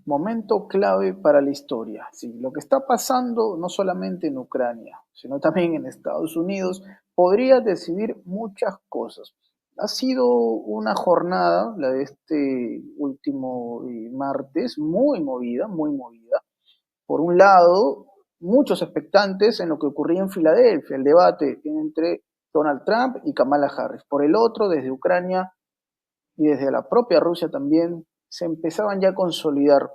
Momento clave para la historia. Sí, lo que está pasando no solamente en Ucrania, sino también en Estados Unidos, podría decidir muchas cosas. Ha sido una jornada, la de este último martes, muy movida, muy movida. Por un lado, muchos expectantes en lo que ocurría en Filadelfia, el debate entre Donald Trump y Kamala Harris. Por el otro, desde Ucrania y desde la propia Rusia también se empezaban ya a consolidar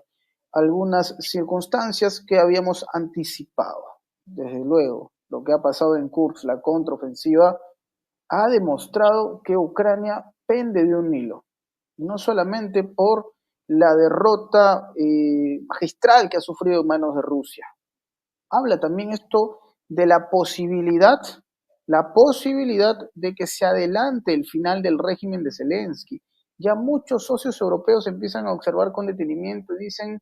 algunas circunstancias que habíamos anticipado. Desde luego, lo que ha pasado en Kursk, la contraofensiva, ha demostrado que Ucrania pende de un hilo, no solamente por la derrota magistral que ha sufrido en manos de Rusia. Habla también esto de la posibilidad de que se adelante el final del régimen de Zelensky. Ya muchos socios europeos empiezan a observar con detenimiento y dicen,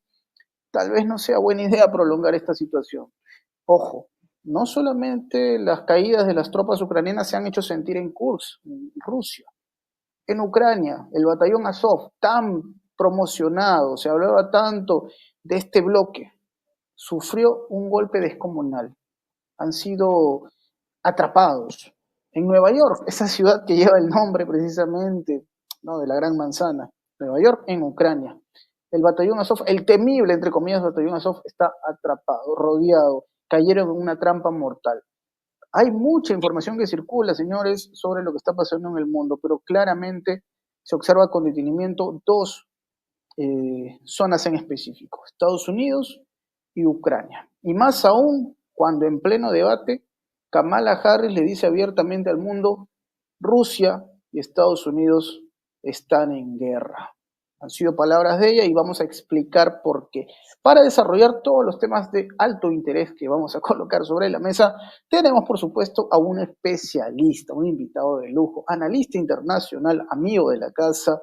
tal vez no sea buena idea prolongar esta situación. Ojo, no solamente las caídas de las tropas ucranianas se han hecho sentir en Kursk, en Rusia. En Ucrania, el batallón Azov, tan promocionado, se hablaba tanto de este bloque, sufrió un golpe descomunal. Han sido atrapados en Nueva York, esa ciudad que lleva el nombre precisamente, ¿no?, de la Gran Manzana. Nueva York en Ucrania. El batallón Azov, el temible, entre comillas, batallón Azov, está atrapado, rodeado, cayeron en una trampa mortal. Hay mucha información que circula, señores, sobre lo que está pasando en el mundo, pero claramente se observa con detenimiento dos zonas en específico, Estados Unidos y Ucrania. Y más aún cuando en pleno debate Kamala Harris le dice abiertamente al mundo, Rusia y Estados Unidos están en guerra. Han sido palabras de ella y vamos a explicar por qué. Para desarrollar todos los temas de alto interés que vamos a colocar sobre la mesa, tenemos por supuesto a un especialista, un invitado de lujo, analista internacional, amigo de la casa,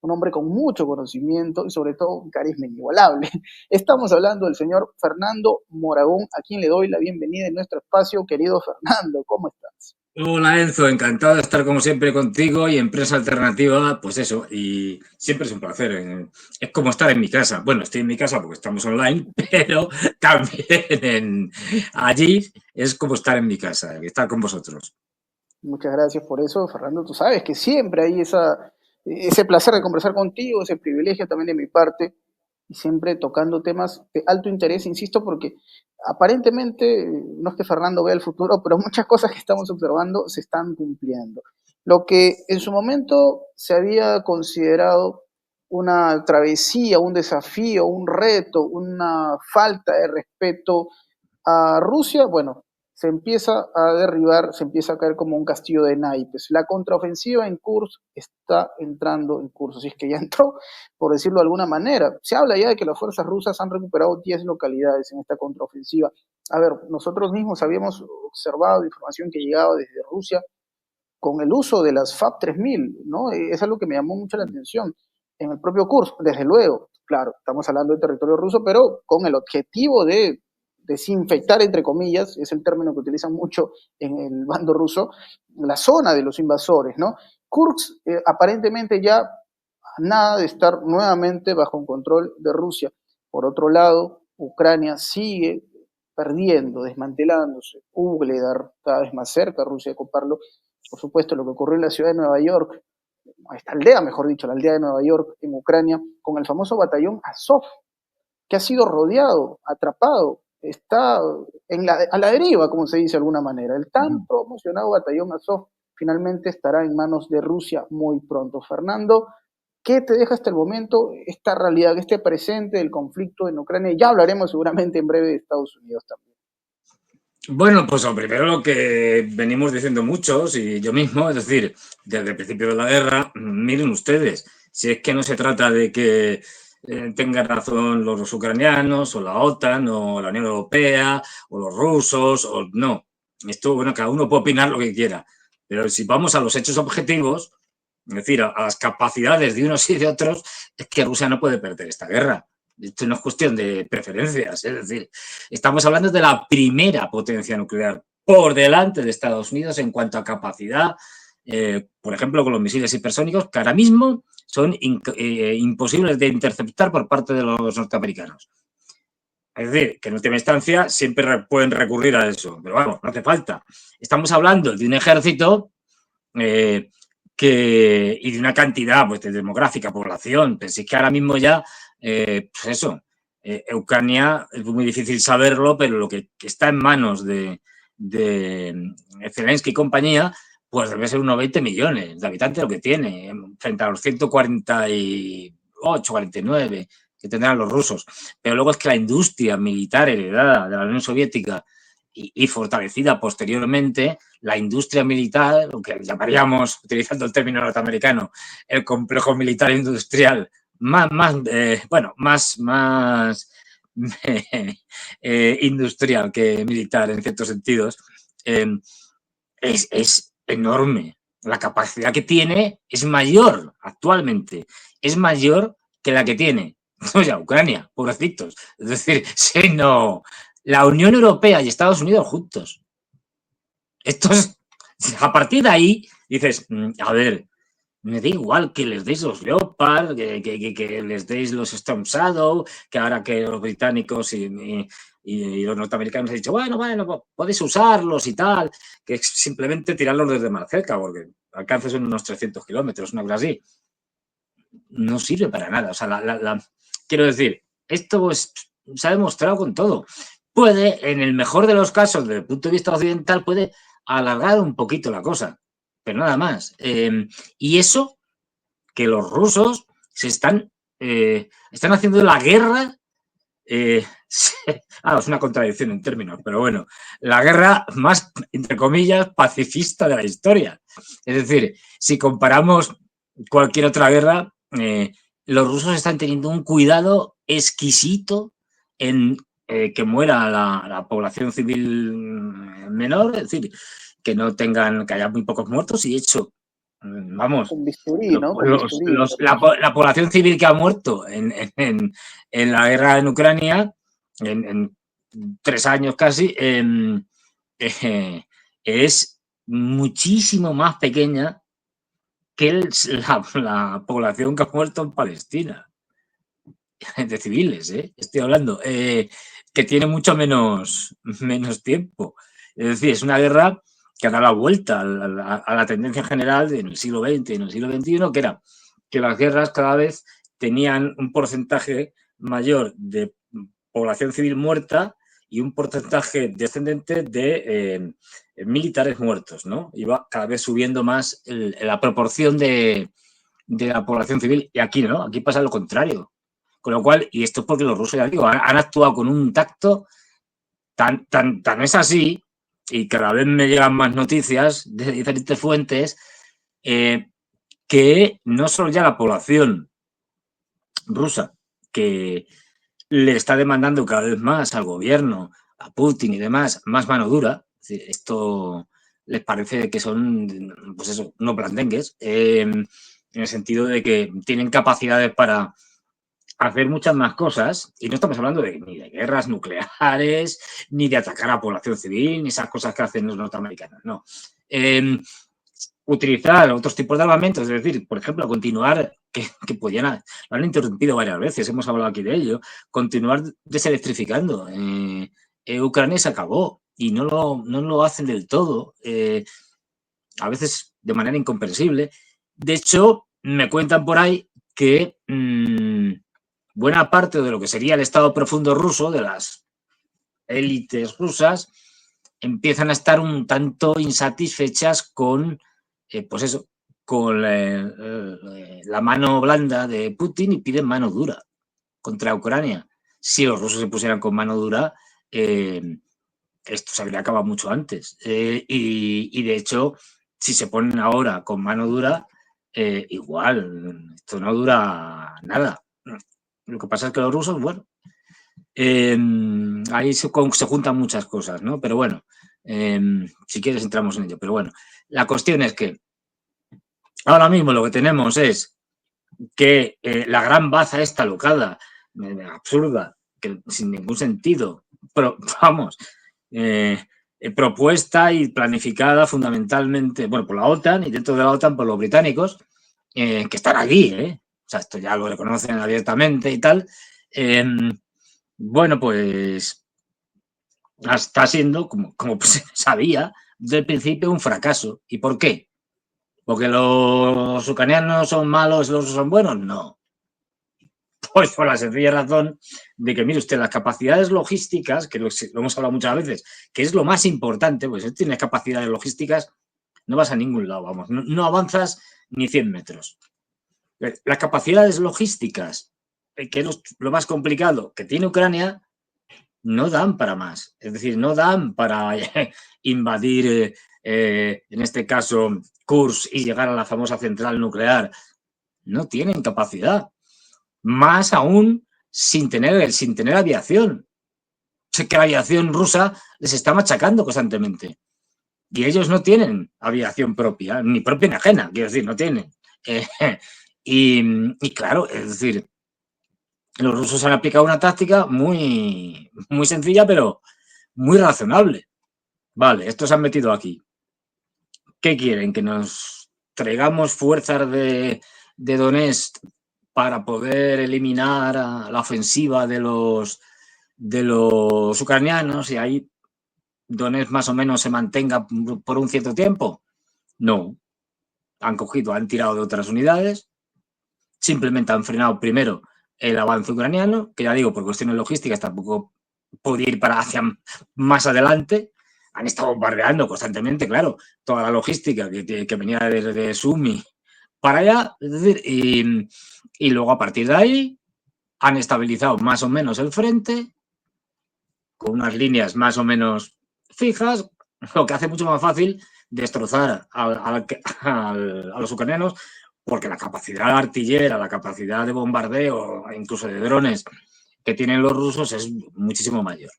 un hombre con mucho conocimiento y sobre todo un carisma inigualable. Estamos hablando del señor Fernando Moragón, a quien le doy la bienvenida en nuestro espacio. Querido Fernando, ¿cómo estás? Hola Enzo, encantado de estar como siempre contigo y en Prensa Alternativa, pues eso, y siempre es un placer. Es como estar en mi casa. Bueno, estoy en mi casa porque estamos online, pero también allí es como estar en mi casa, estar con vosotros. Muchas gracias por eso, Fernando. Tú sabes que siempre hay ese placer de conversar contigo, ese privilegio también de mi parte, y siempre tocando temas de alto interés, insisto, porque aparentemente, no es que Fernando vea el futuro, pero muchas cosas que estamos observando se están cumpliendo. Lo que en su momento se había considerado una travesía, un desafío, un reto, una falta de respeto a Rusia, bueno, se empieza a derribar, se empieza a caer como un castillo de naipes. La contraofensiva en Kursk está entrando en curso, si es que ya entró, por decirlo de alguna manera. Se habla ya de que las fuerzas rusas han recuperado 10 localidades en esta contraofensiva. A ver, nosotros mismos habíamos observado información que llegaba desde Rusia con el uso de las FAB 3000, ¿no? Es algo que me llamó mucho la atención. En el propio Kursk, desde luego, claro, estamos hablando de territorio ruso, pero con el objetivo de desinfectar, entre comillas, es el término que utilizan mucho en el bando ruso, la zona de los invasores, ¿no? Kursk aparentemente ya nada de estar nuevamente bajo un control de Rusia. Por otro lado, Ucrania sigue perdiendo, desmantelándose. Ugledar cada vez más cerca, Rusia de ocuparlo. Por supuesto, lo que ocurrió en la ciudad de Nueva York, esta aldea, mejor dicho, la aldea de Nueva York en Ucrania, con el famoso batallón Azov, que ha sido rodeado, atrapado, está a la deriva, como se dice de alguna manera. El tan promocionado batallón Azov finalmente estará en manos de Rusia muy pronto. Fernando, ¿qué te deja hasta el momento esta realidad, este presente del conflicto en Ucrania? Ya hablaremos seguramente en breve de Estados Unidos también. Bueno, pues lo primero lo que venimos diciendo muchos y yo mismo, es decir, desde el principio de la guerra, miren ustedes, si es que no se trata de que tengan razón los ucranianos o la OTAN o la Unión Europea o los rusos o no. Esto, bueno, cada uno puede opinar lo que quiera, pero si vamos a los hechos objetivos, es decir, a las capacidades de unos y de otros, es que Rusia no puede perder esta guerra. Esto no es cuestión de preferencias, es decir, estamos hablando de la primera potencia nuclear por delante de Estados Unidos en cuanto a capacidad, por ejemplo, con los misiles hipersónicos, que ahora mismo son imposibles de interceptar por parte de los norteamericanos. Es decir, que en última instancia siempre pueden recurrir a eso, pero vamos, no hace falta. Estamos hablando de un ejército y de una cantidad pues, de demográfica, población. Pero si es que ahora mismo ya, pues eso, Ucrania es muy difícil saberlo, pero lo que está en manos de Zelensky y compañía, pues debe ser unos 20 millones de habitantes lo que tiene, frente a los 148, 49 que tendrán los rusos. Pero luego es que la industria militar heredada de la Unión Soviética y fortalecida posteriormente, la industria militar, lo que llamaríamos, utilizando el término norteamericano, el complejo militar industrial más industrial que militar en ciertos sentidos, es enorme. La capacidad que tiene es mayor actualmente, es mayor que la que tiene Ucrania, pobrecitos. Es decir, si no, la Unión Europea y Estados Unidos juntos. Estos, a partir de ahí, dices, a ver, me da igual que les deis los Leopard, que les deis los Storm Shadow, que ahora que los británicos y los norteamericanos han dicho, bueno, podéis usarlos y tal, que es simplemente tirarlos desde más cerca, porque alcances unos 300 kilómetros, una cosa así. No sirve para nada. O sea, quiero decir, esto se ha demostrado con todo. Puede, en el mejor de los casos, desde el punto de vista occidental, puede alargar un poquito la cosa, pero nada más. Y eso que los rusos están haciendo la guerra. Es una contradicción en términos, pero bueno, la guerra más, entre comillas, pacifista de la historia. Es decir, si comparamos cualquier otra guerra, los rusos están teniendo un cuidado exquisito en que muera la población civil menor, es decir, que haya muy pocos muertos y hecho, vamos, con bisturí, ¿no? Con bisturí. la población civil que ha muerto en la guerra en Ucrania, en 3 años casi, es muchísimo más pequeña que la población que ha muerto en Palestina, de civiles, estoy hablando, que tiene mucho menos tiempo. Es decir, es una guerra que ha dado la vuelta a la tendencia general en el siglo XX y en el siglo XXI, que era que las guerras cada vez tenían un porcentaje mayor de población civil muerta y un porcentaje descendente de militares muertos, ¿no? Iba cada vez subiendo más la proporción de la población civil y aquí no, aquí pasa lo contrario. Con lo cual, y esto es porque los rusos, ya digo, han actuado con un tacto tan es así, y cada vez me llegan más noticias de diferentes fuentes, que no solo ya la población rusa, que le está demandando cada vez más al gobierno, a Putin y demás, más mano dura. Es decir, esto les parece que son, pues eso, no blandengues, en el sentido de que tienen capacidades para hacer muchas más cosas, y no estamos hablando ni de guerras nucleares, ni de atacar a la población civil, ni esas cosas que hacen los norteamericanos, no. Utilizar otros tipos de armamentos, es decir, por ejemplo, continuar, que podían, lo han interrumpido varias veces, hemos hablado aquí de ello, continuar deselectrificando. Ucrania se acabó y no lo hacen del todo, a veces de manera incomprensible. De hecho, me cuentan por ahí que buena parte de lo que sería el Estado profundo ruso, de las élites rusas, empiezan a estar un tanto insatisfechas con, pues eso, con la mano blanda de Putin y piden mano dura contra Ucrania. Si los rusos se pusieran con mano dura, esto se habría acabado mucho antes. Y de hecho, si se ponen ahora con mano dura, igual, esto no dura nada. Lo que pasa es que los rusos, bueno, ahí se juntan muchas cosas, ¿no? Pero bueno, si quieres entramos en ello. Pero bueno, la cuestión es que ahora mismo lo que tenemos es que la gran baza esta locada, absurda, que sin ningún sentido, pero vamos, propuesta y planificada fundamentalmente, bueno, por la OTAN y dentro de la OTAN por los británicos, que están allí, o sea, esto ya lo reconocen abiertamente y tal, bueno, pues está siendo, como se sabía, desde el principio un fracaso. ¿Y por qué? ¿Porque los ucranianos son malos y los son buenos? No. Pues por la sencilla razón de que, mire usted, las capacidades logísticas, que lo hemos hablado muchas veces, que es lo más importante, pues si tienes capacidades logísticas, no vas a ningún lado, vamos, no avanzas ni 100 metros. Las capacidades logísticas, que es lo más complicado que tiene Ucrania, no dan para más. Es decir, no dan para invadir, en este caso, Kursk y llegar a la famosa central nuclear. No tienen capacidad. Más aún sin tener aviación. Sé que la aviación rusa les está machacando constantemente. Y ellos no tienen aviación propia, ni propia ni ajena, quiero decir, no tienen. Y claro, es decir, los rusos han aplicado una táctica muy, muy sencilla, pero muy razonable. Vale, estos se han metido aquí. ¿Qué quieren? ¿Que nos traigamos fuerzas de Donetsk para poder eliminar a la ofensiva de los ucranianos y ahí Donetsk más o menos se mantenga por un cierto tiempo? No. Han tirado de otras unidades, simplemente han frenado primero el avance ucraniano, que ya digo, por cuestiones logísticas tampoco puede ir para hacia más adelante. Han estado bombardeando constantemente, claro, toda la logística que venía desde Sumi para allá, es decir, y luego a partir de ahí han estabilizado más o menos el frente con unas líneas más o menos fijas, lo que hace mucho más fácil destrozar a los ucranianos, porque la capacidad artillera, la capacidad de bombardeo, incluso de drones que tienen los rusos es muchísimo mayor.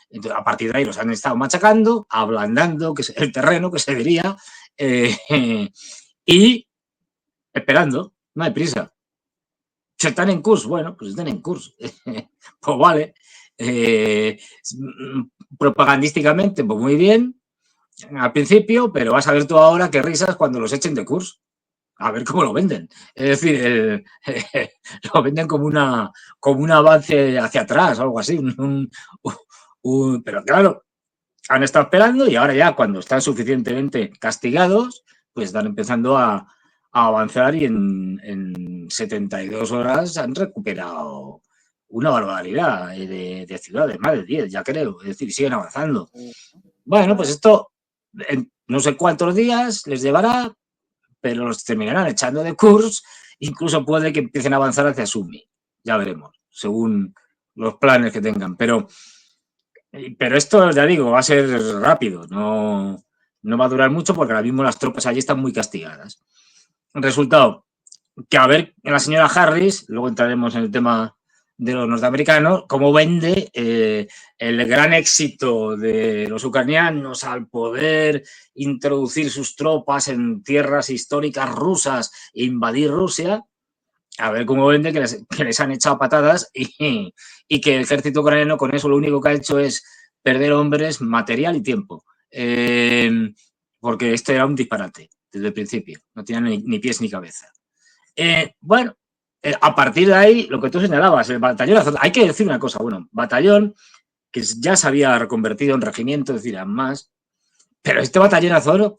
Entonces, a partir de ahí los han estado machacando, ablandando, que es el terreno, que se diría, y esperando, no hay prisa. Si están en curso, bueno, pues están en curso. Pues vale. Propagandísticamente, pues muy bien al principio, pero vas a ver tú ahora qué risas cuando los echen de curso. A ver cómo lo venden. Es decir, lo venden como un avance hacia atrás o algo así. Pero claro, han estado esperando y ahora ya cuando están suficientemente castigados, pues están empezando a avanzar y en 72 horas han recuperado una barbaridad de ciudades, más de 10, ya creo. Es decir, siguen avanzando. Bueno, pues esto en no sé cuántos días les llevará, pero los terminarán echando de Kursk, incluso puede que empiecen a avanzar hacia Sumi. Ya veremos, según los planes que tengan. Pero esto, ya digo, va a ser rápido, no va a durar mucho porque ahora mismo las tropas allí están muy castigadas. Resultado, que a ver la señora Harris, luego entraremos en el tema de los norteamericanos, cómo vende el gran éxito de los ucranianos al poder introducir sus tropas en tierras históricas rusas e invadir Rusia. A ver cómo vende que les han echado patadas y que el ejército ucraniano con eso lo único que ha hecho es perder hombres, material y tiempo. Porque esto era un disparate desde el principio, no tenía ni pies ni cabeza. Bueno, a partir de ahí, lo que tú señalabas, el batallón Azov, hay que decir una cosa, bueno, batallón que ya se había reconvertido en regimiento, es decir, más, pero este batallón Azov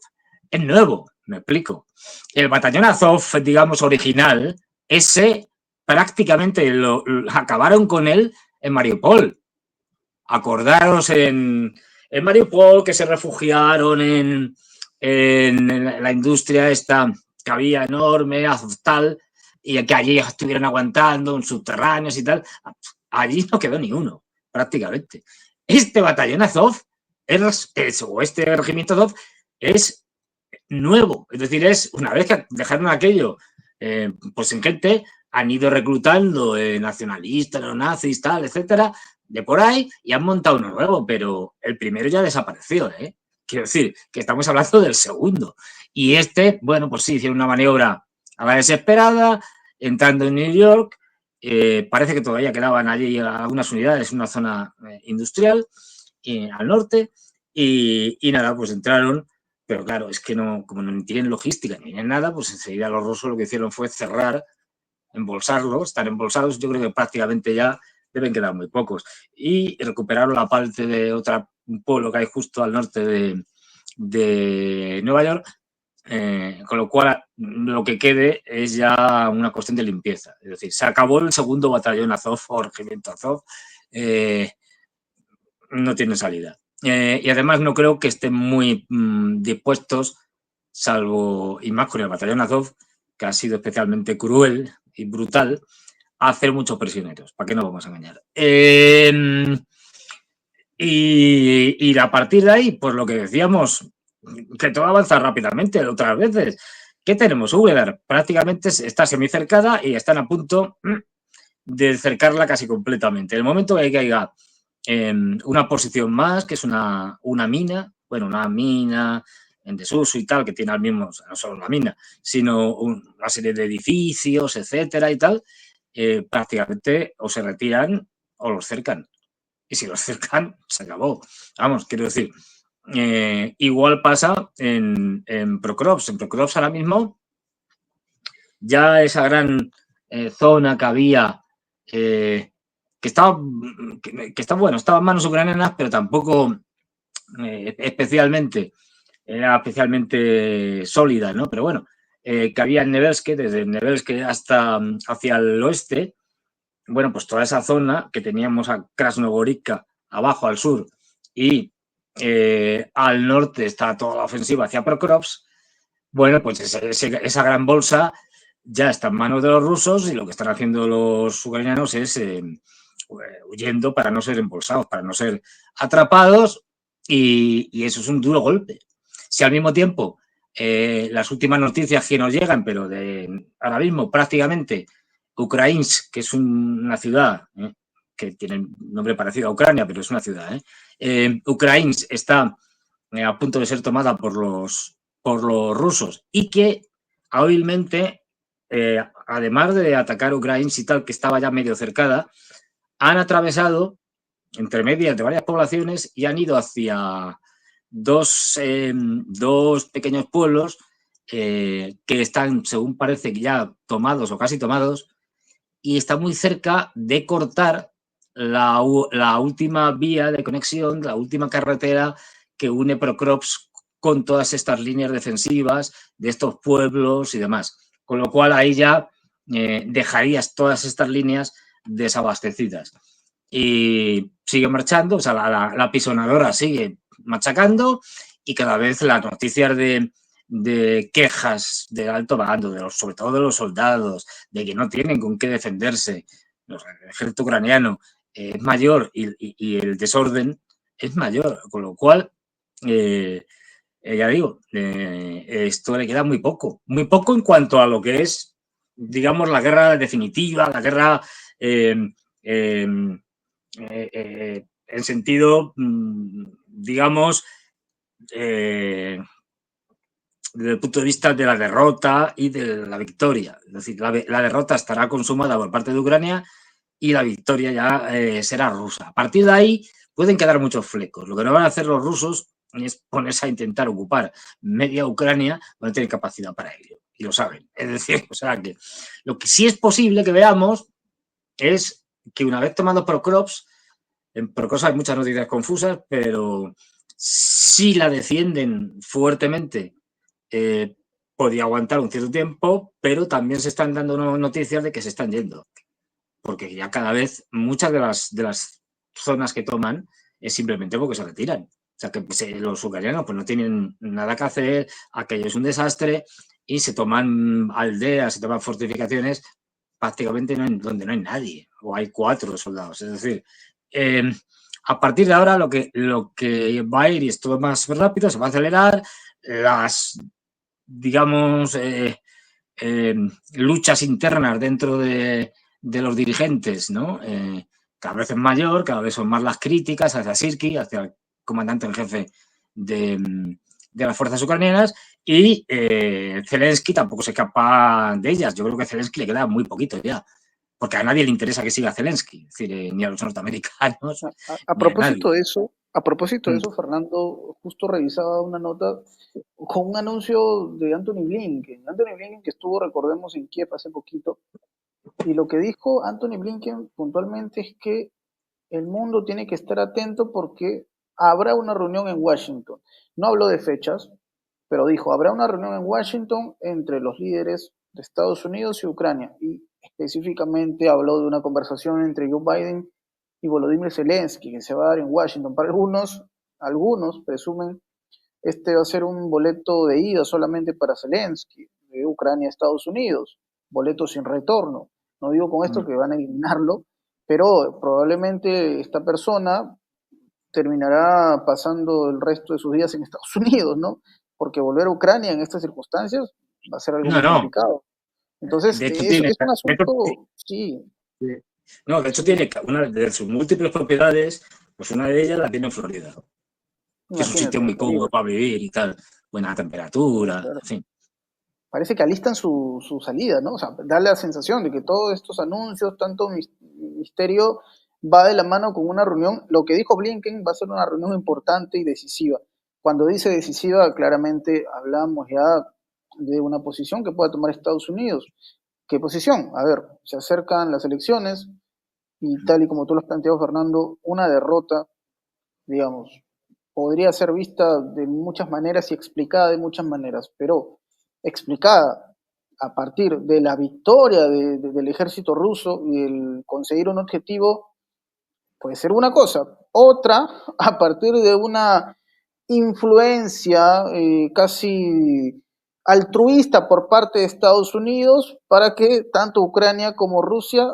es nuevo, me explico. El batallón Azov, digamos, original, ese prácticamente acabaron con él en Mariupol. Acordaros en Mariupol que se refugiaron en la industria esta que había enorme, Azovstal, y que allí estuvieron aguantando en subterráneos y tal. Allí no quedó ni uno, prácticamente. Este batallón Azov, o este regimiento Azov, es nuevo. Es decir, es una vez que dejaron aquello, pues en gente han ido reclutando nacionalistas, neonazis, tal, etcétera, de por ahí, y han montado uno nuevo, pero el primero ya desapareció, ¿eh? Quiero decir, que estamos hablando del segundo. Y este, bueno, pues sí, hicieron una maniobra a la desesperada, entrando en New York, parece que todavía quedaban allí algunas unidades en una zona industrial al norte, y nada, pues entraron pero claro, es que no, como no tienen logística ni tienen nada, pues enseguida los rusos lo que hicieron fue cerrar, embolsarlos, están embolsados, yo creo que prácticamente ya deben quedar muy pocos. Y recuperaron la parte de un pueblo que hay justo al norte de Nueva York, con lo cual lo que quede es ya una cuestión de limpieza. Es decir, se acabó el segundo batallón Azov o regimiento Azov, no tiene salida. Y además no creo que estén muy dispuestos, salvo, y más con el batallón Azov, que ha sido especialmente cruel y brutal, a hacer muchos prisioneros. ¿Para qué nos vamos a engañar? Y a partir de ahí, pues lo que decíamos, que todo avanza rápidamente otras veces. ¿Qué tenemos? Úbeda prácticamente está semicercada y están a punto de cercarla casi completamente. En el momento que haya una posición más, que es una mina, bueno, una mina en desuso y tal, que tiene al mismo, no solo una mina, sino una serie de edificios, etcétera y tal, prácticamente o se retiran o los cercan. Y si los cercan, se acabó. Vamos, quiero decir, igual pasa en Procrops. En Procrops ahora mismo ya esa gran zona que había, que estaba bueno, estaba en manos ucranianas, pero tampoco especialmente, era especialmente sólida, ¿no? Pero bueno, que había en Nevelsky, desde Nevelsky hasta hacia el oeste, bueno, pues toda esa zona que teníamos a Krasnogorivka abajo al sur y al norte está toda la ofensiva hacia Prokhorovsk, bueno, pues esa gran bolsa ya está en manos de los rusos y lo que están haciendo los ucranianos es huyendo para no ser embolsados, para no ser atrapados y eso es un duro golpe. Si al mismo tiempo las últimas noticias que nos llegan, pero de ahora mismo prácticamente Ukrainsk, que es una ciudad que tiene un nombre parecido a Ucrania, pero es una ciudad, Ukrainsk está a punto de ser tomada por los rusos y que hábilmente, además de atacar Ucrania y tal, que estaba ya medio cercada, han atravesado entre medias de varias poblaciones y han ido hacia dos pequeños pueblos que están, según parece, ya tomados o casi tomados y está muy cerca de cortar la última vía de conexión, la última carretera que une Prokrovsk con todas estas líneas defensivas de estos pueblos y demás. Con lo cual ahí ya dejarías todas estas líneas desabastecidas. Y sigue marchando, o sea, la pisonadora sigue machacando y cada vez las noticias de quejas del alto mando, sobre todo de los soldados, de que no tienen con qué defenderse, el ejército ucraniano es mayor y el desorden es mayor, con lo cual, ya digo, esto le queda muy poco en cuanto a lo que es, digamos, la guerra definitiva, la guerra en sentido, digamos, desde el punto de vista de la derrota y de la victoria. Es decir, la derrota estará consumada por parte de Ucrania y la victoria ya será rusa. A partir de ahí pueden quedar muchos flecos. Lo que no van a hacer los rusos es ponerse a intentar ocupar media Ucrania, no tienen capacidad para ello. Y lo saben. Es decir, o sea que lo que sí es posible que veamos es que una vez tomado Prokhorovsk, en Prokhorovsk hay muchas noticias confusas, pero si la defienden fuertemente, podría aguantar un cierto tiempo, pero también se están dando noticias de que se están yendo, porque ya cada vez muchas de las zonas que toman es simplemente porque se retiran. O sea, que los ucranianos pues no tienen nada que hacer, aquello es un desastre y se toman aldeas, se toman fortificaciones prácticamente donde no hay nadie o hay 4 soldados. Es decir, a partir de ahora lo que va a ir y es todo más rápido, se va a acelerar, las, digamos, luchas internas dentro de los dirigentes, ¿no? Cada vez es mayor, cada vez son más las críticas hacia Sirski, hacia el comandante en jefe de las fuerzas ucranianas y Zelensky tampoco se escapa de ellas. Yo creo que a Zelensky le queda muy poquito ya, porque a nadie le interesa que siga Zelensky, es decir, ni a los norteamericanos A ni a nadie. propósito de eso, A propósito de Mm. eso, Fernando, justo revisaba una nota con un anuncio de Anthony Blinken. Anthony Blinken que estuvo, recordemos, en Kiev hace poquito. Y lo que dijo Anthony Blinken puntualmente es que el mundo tiene que estar atento porque habrá una reunión en Washington. No habló de fechas, pero dijo, habrá una reunión en Washington entre los líderes de Estados Unidos y Ucrania. Y específicamente habló de una conversación entre Joe Biden y Volodymyr Zelensky, que se va a dar en Washington. Para algunos presumen este va a ser un boleto de ida solamente para Zelensky, de Ucrania a Estados Unidos, boleto sin retorno. No digo con esto Mm. que van a eliminarlo, pero probablemente esta persona terminará pasando el resto de sus días en Estados Unidos, ¿no? Porque volver a Ucrania en estas circunstancias va a ser algo No, muy no. complicado. Entonces, De hecho, es un asunto, sí, no, de hecho sí, tiene una de sus múltiples propiedades, pues una de ellas la tiene en Florida, que es un imagínate, sitio en muy Florida, cómodo para vivir y tal, buena temperatura, claro. en fin. Parece que alistan su salida, ¿no? O sea, da la sensación de que todos estos anuncios, tanto misterio, va de la mano con una reunión. Lo que dijo Blinken va a ser una reunión importante y decisiva. Cuando dice decisiva, claramente hablamos ya de una posición que pueda tomar Estados Unidos. ¿Qué posición? A ver, se acercan las elecciones y tal y como tú lo has planteado, Fernando, una derrota, digamos, podría ser vista de muchas maneras y explicada de muchas maneras, pero explicada a partir de la victoria del ejército ruso y el conseguir un objetivo, puede ser una cosa. Otra, a partir de una influencia casi altruista por parte de Estados Unidos para que tanto Ucrania como Rusia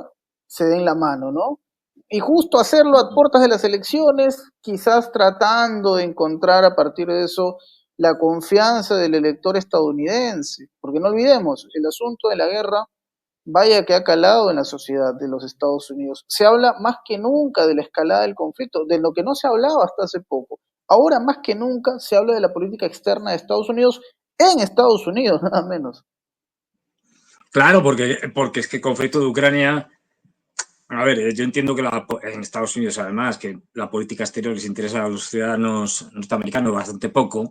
se den la mano, ¿no? Y justo hacerlo a puertas de las elecciones, quizás tratando de encontrar a partir de eso la confianza del elector estadounidense, porque no olvidemos, el asunto de la guerra, vaya que ha calado en la sociedad de los Estados Unidos. Se habla más que nunca de la escalada del conflicto, de lo que no se hablaba hasta hace poco. Ahora más que nunca se habla de la política externa de Estados Unidos en Estados Unidos, nada menos. Claro, porque es que el conflicto de Ucrania, a ver, yo entiendo que en Estados Unidos, además, que la política exterior les interesa a los ciudadanos norteamericanos bastante poco,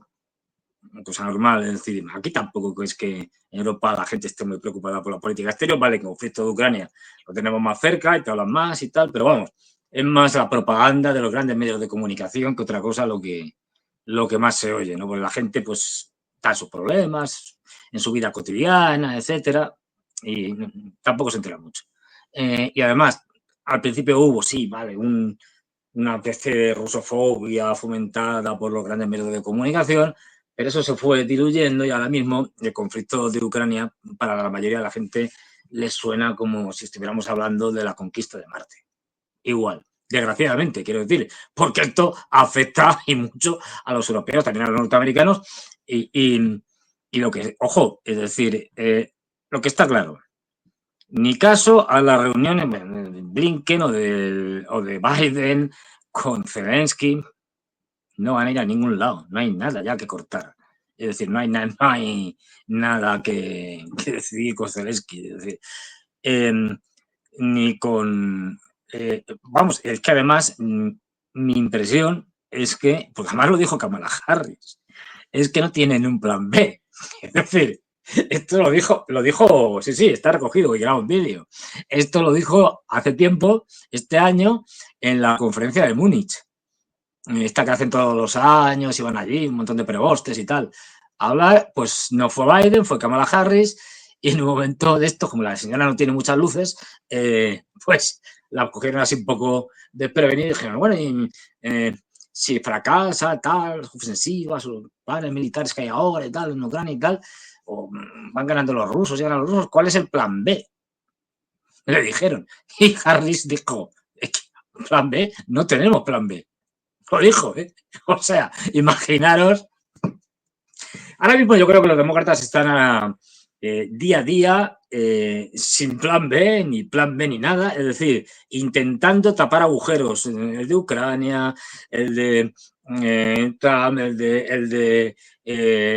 cosa normal, es decir, aquí tampoco es que en Europa la gente esté muy preocupada por la política exterior, vale, el conflicto de Ucrania lo tenemos más cerca y te hablan más y tal, pero vamos, es más la propaganda de los grandes medios de comunicación que otra cosa lo que más se oye, ¿no? Porque la gente pues está en sus problemas, en su vida cotidiana, etcétera, y tampoco se entera mucho. Y además, al principio hubo, sí, vale, una especie de rusofobia fomentada por los grandes medios de comunicación, pero eso se fue diluyendo y ahora mismo el conflicto de Ucrania para la mayoría de la gente les suena como si estuviéramos hablando de la conquista de Marte. Igual, desgraciadamente, quiero decir, porque esto afecta y mucho a los europeos, también a los norteamericanos y lo que, ojo, es decir, lo que está claro, ni caso a las reuniones de Blinken o de Biden con Zelensky, no van a ir a ningún lado, no hay nada ya que cortar. Es decir, no hay nada que decidir con Zelensky. Es decir, eh, ni con... vamos, es que además mi impresión es que, pues además lo dijo Kamala Harris, es que no tienen un plan B. Es decir, esto lo dijo, sí, sí, está recogido y graba un vídeo. Esto lo dijo hace tiempo, este año, en la conferencia de Múnich. Esta que hacen todos los años, iban allí, un montón de prebostes y tal. Habla, pues no fue Biden, fue Kamala Harris, y en un momento de esto, como la señora no tiene muchas luces, pues la cogieron así un poco desprevenida y dijeron, bueno, si fracasa, tal, ofensivas, los planes militares que hay ahora y tal, en Ucrania y tal, o van ganando los rusos, llegan los rusos, ¿cuál es el plan B? Le dijeron. Y Harris dijo, plan B, no tenemos plan B. Lo dijo, ¿eh? O sea, imaginaros. Ahora mismo yo creo que los demócratas están día a día sin plan B, ni plan B ni nada, es decir, intentando tapar agujeros, el de Ucrania, el de Trump, el de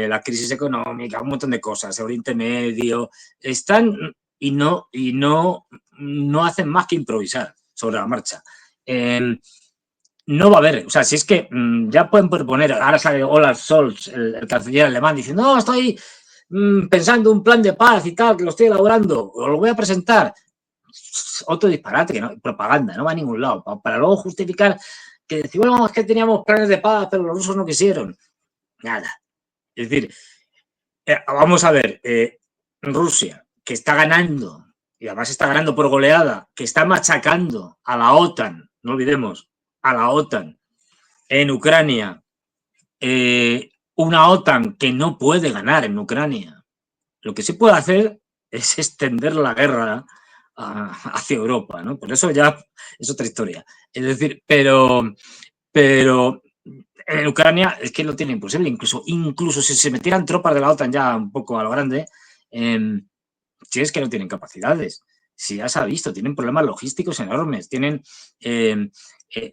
la crisis económica, un montón de cosas, Oriente Medio, están y no hacen más que improvisar sobre la marcha. no va a haber, o sea, si es que ya pueden proponer, ahora sale Olaf Scholz, el canciller alemán, diciendo, no, estoy pensando un plan de paz y tal, que lo estoy elaborando, os lo voy a presentar. Otro disparate, que no, propaganda, no va a ningún lado, para luego justificar que decir, bueno, es que teníamos planes de paz, pero los rusos no quisieron. Nada. Es decir, vamos a ver, Rusia, que está ganando, y además está ganando por goleada, que está machacando a la OTAN, no olvidemos, a la OTAN en Ucrania, una OTAN que no puede ganar en Ucrania. Lo que sí puede hacer es extender la guerra hacia Europa, ¿no? Por eso ya es otra historia. Es decir, pero en Ucrania es que lo tiene imposible. Incluso si se metieran tropas de la OTAN ya un poco a lo grande, si es que no tienen capacidades. Si ya se ha visto, tienen problemas logísticos enormes. Tienen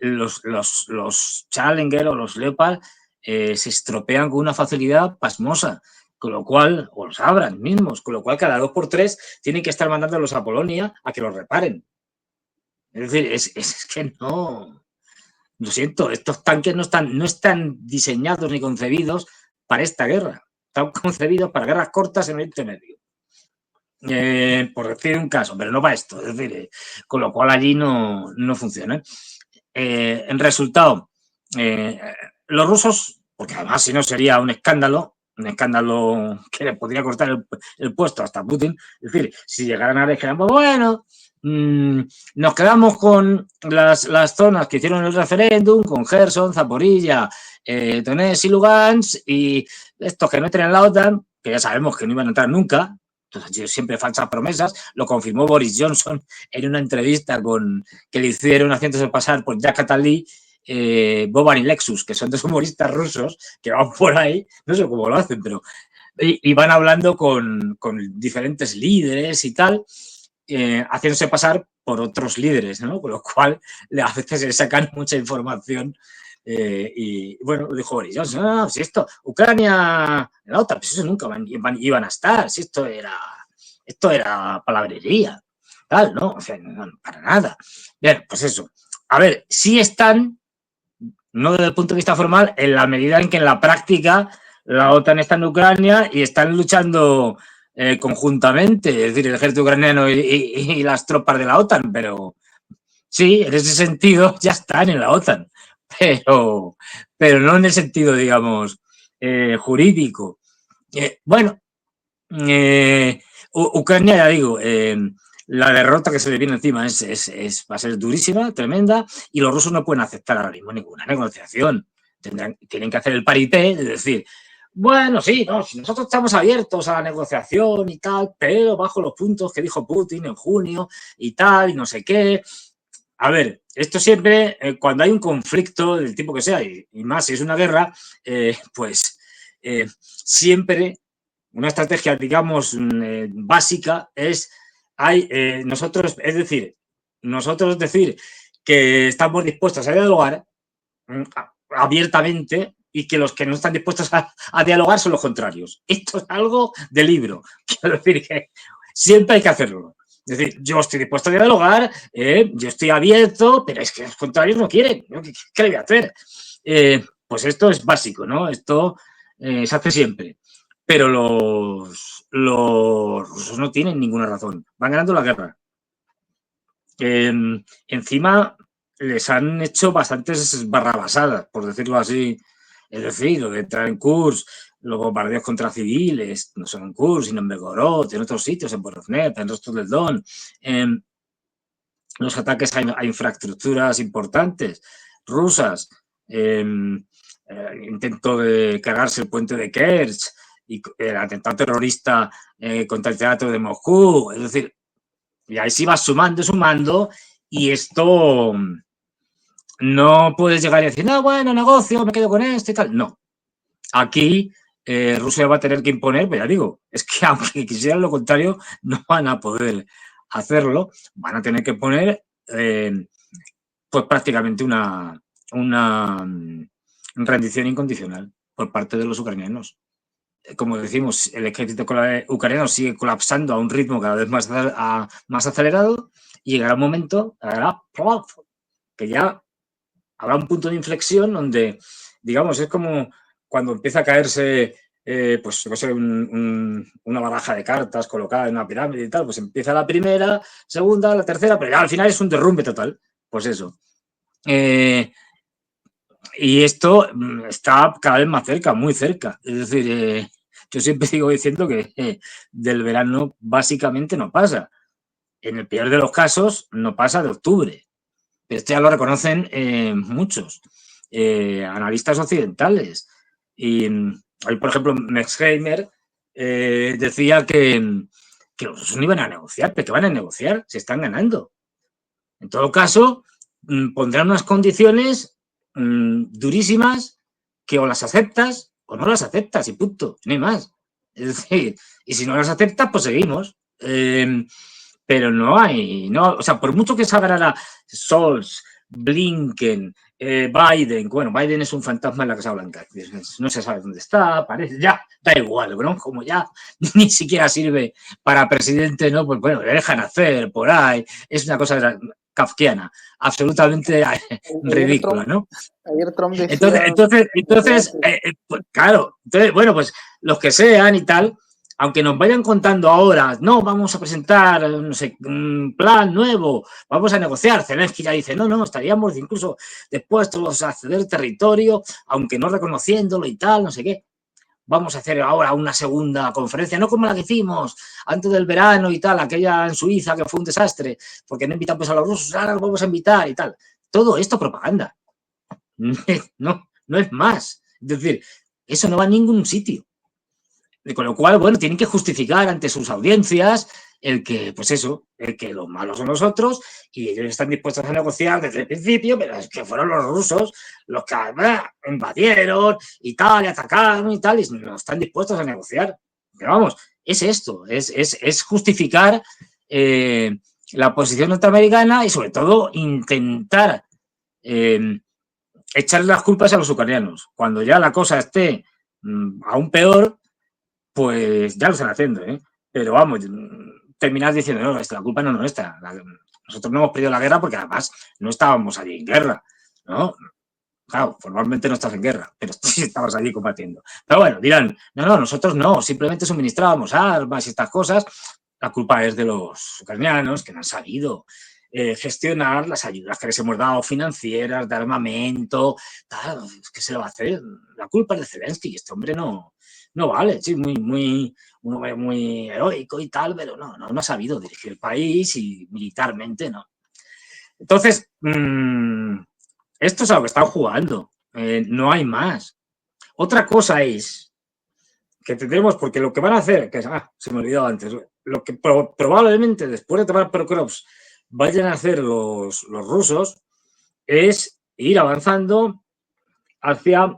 los Challenger o los Leopard se estropean con una facilidad pasmosa. Con lo cual, o los abran mismos, con lo cual cada 2x3 tienen que estar mandándolos a Polonia a que los reparen. Es decir, es que no, lo siento, estos tanques no están diseñados ni concebidos para esta guerra. Están concebidos para guerras cortas en Oriente Medio. Por decir un caso, pero no para esto. Es decir, con lo cual allí no funciona. En resultado, los rusos, porque además si no sería un escándalo que le podría costar el puesto hasta Putin. Es decir, si llegaran a decir, pues bueno, nos quedamos con las zonas que hicieron el referéndum, con Gerson, Zaporilla, Donetsk y Lugansk, y estos que no entran en la OTAN, que ya sabemos que no iban a entrar nunca, entonces siempre falsas promesas, lo confirmó Boris Johnson en una entrevista que le hicieron haciéndose pasar por Jack Attali, Boban y Lexus, que son dos humoristas rusos que van por ahí, no sé cómo lo hacen, pero y van hablando con diferentes líderes y tal, haciéndose pasar por otros líderes, ¿no? Con lo cual a veces se sacan mucha información. Y bueno, dijo Boris Johnson, no, si esto, Ucrania, la otra, pues eso nunca iban a estar, si esto era palabrería, tal, ¿no? O sea, no, para nada. Bien, pues eso. A ver, sí están, no desde el punto de vista formal, en la medida en que en la práctica la OTAN está en Ucrania y están luchando conjuntamente, es decir, el ejército ucraniano y las tropas de la OTAN, pero sí, en ese sentido ya están en la OTAN, pero no en el sentido, digamos, jurídico. Bueno, Ucrania, ya digo, la derrota que se le viene encima va a ser durísima, tremenda, y los rusos no pueden aceptar ahora mismo ninguna negociación. Tienen que hacer el parité, es decir, bueno, sí, no, si nosotros estamos abiertos a la negociación y tal, pero bajo los puntos que dijo Putin en junio y tal, y no sé qué. A ver, esto siempre, cuando hay un conflicto del tipo que sea, y más si es una guerra, pues siempre una estrategia, digamos, básica es nosotros decir que estamos dispuestos a dialogar abiertamente y que los que no están dispuestos a dialogar son los contrarios. Esto es algo de libro. Quiero decir que siempre hay que hacerlo. Es decir, yo estoy dispuesto a dialogar, yo estoy abierto, pero es que los contrarios no quieren. ¿Qué le voy a hacer? Pues esto es básico, ¿no? Esto se hace siempre. Pero los rusos no tienen ninguna razón. Van ganando la guerra. Encima les han hecho bastantes barrabasadas, por decirlo así. Es decir, lo de entrar en Kursk, los bombardeos contra civiles, no solo en Kursk, sino en Belgorod, en otros sitios, en Borovnet, en Rostov del Don, los ataques a infraestructuras importantes rusas, intento de cargarse el puente de Kerch y el atentado terrorista contra el teatro de Moscú. Es decir, y ahí sí vas sumando, y esto no puedes llegar y decir, no, bueno, negocio, me quedo con esto y tal. No. Aquí Rusia va a tener que imponer, pero ya digo, es que aunque quisieran lo contrario, no van a poder hacerlo. Van a tener que poner pues prácticamente una rendición incondicional por parte de los ucranianos. Como decimos, el ejército ucraniano sigue colapsando a un ritmo cada vez más acelerado y llegará un momento que ya habrá un punto de inflexión donde, digamos, es como cuando empieza a caerse pues no sé, una baraja de cartas colocada en una pirámide y tal, pues empieza la primera, segunda, la tercera, pero ya al final es un derrumbe total. Pues eso. Y esto está cada vez más cerca, muy cerca. Es decir, yo siempre sigo diciendo que del verano básicamente no pasa. En el peor de los casos, no pasa de octubre. Pero esto ya lo reconocen muchos analistas occidentales. Y hoy, por ejemplo, Mexheimer decía que los rusos no iban a negociar, pero que van a negociar, se están ganando. En todo caso, pondrán unas condiciones durísimas que o las aceptas o no las aceptas y punto, no hay más. Es decir, y si no las aceptas, pues seguimos. Pero no hay, no, o sea, por mucho que salga Scholz, Blinken, Biden, bueno, Biden es un fantasma en la Casa Blanca, no se sabe dónde está, parece, ya, da igual, ¿no? Como ya ni siquiera sirve para presidente, ¿no? Pues bueno, le dejan hacer por ahí, es una cosa kafkiana, absolutamente Ayer ridícula, Trump, ¿no? ayer Trump Entonces, decía entonces, desde entonces antes, pues, claro, entonces, bueno, pues los que sean y tal, aunque nos vayan contando ahora, no, vamos a presentar, no sé, un plan nuevo, vamos a negociar, Zelensky ya dice, no, no, estaríamos incluso dispuestos a ceder territorio, aunque no reconociéndolo y tal, no sé qué. Vamos a hacer ahora una segunda conferencia, no como la que hicimos antes del verano y tal, aquella en Suiza que fue un desastre, porque no invitamos a los rusos, ahora los vamos a invitar y tal. Todo esto propaganda. No, no es más. Es decir, eso no va a ningún sitio. Con lo cual, bueno, tienen que justificar ante sus audiencias el que, pues eso, el que los malos son los otros y ellos están dispuestos a negociar desde el principio, pero es que fueron los rusos los que invadieron y tal, y atacaron y tal, y no están dispuestos a negociar. Pero vamos, es esto, es justificar la posición norteamericana y sobre todo intentar echarle las culpas a los ucranianos. Cuando ya la cosa esté aún peor, pues ya lo están haciendo, ¿eh? Pero vamos, terminas diciendo, no, la culpa no es nuestra. Nosotros no hemos perdido la guerra porque además no estábamos allí en guerra, ¿no? Claro, formalmente no estás en guerra, pero sí estabas allí combatiendo. Pero bueno, dirán, no, no, nosotros no, simplemente suministrábamos armas y estas cosas. La culpa es de los ucranianos que no han sabido gestionar las ayudas que les hemos dado financieras, de armamento, tal, ¿qué se le va a hacer? La culpa es de Zelensky, este hombre no vale, sí, un hombre muy heroico y tal, pero no ha sabido dirigir el país y militarmente no. Entonces, esto es a lo que están jugando, no hay más. Otra cosa es que tendremos, porque lo que van a hacer, que se me olvidó antes, lo que probablemente después de tomar Prokhorovsk vayan a hacer los rusos es ir avanzando hacia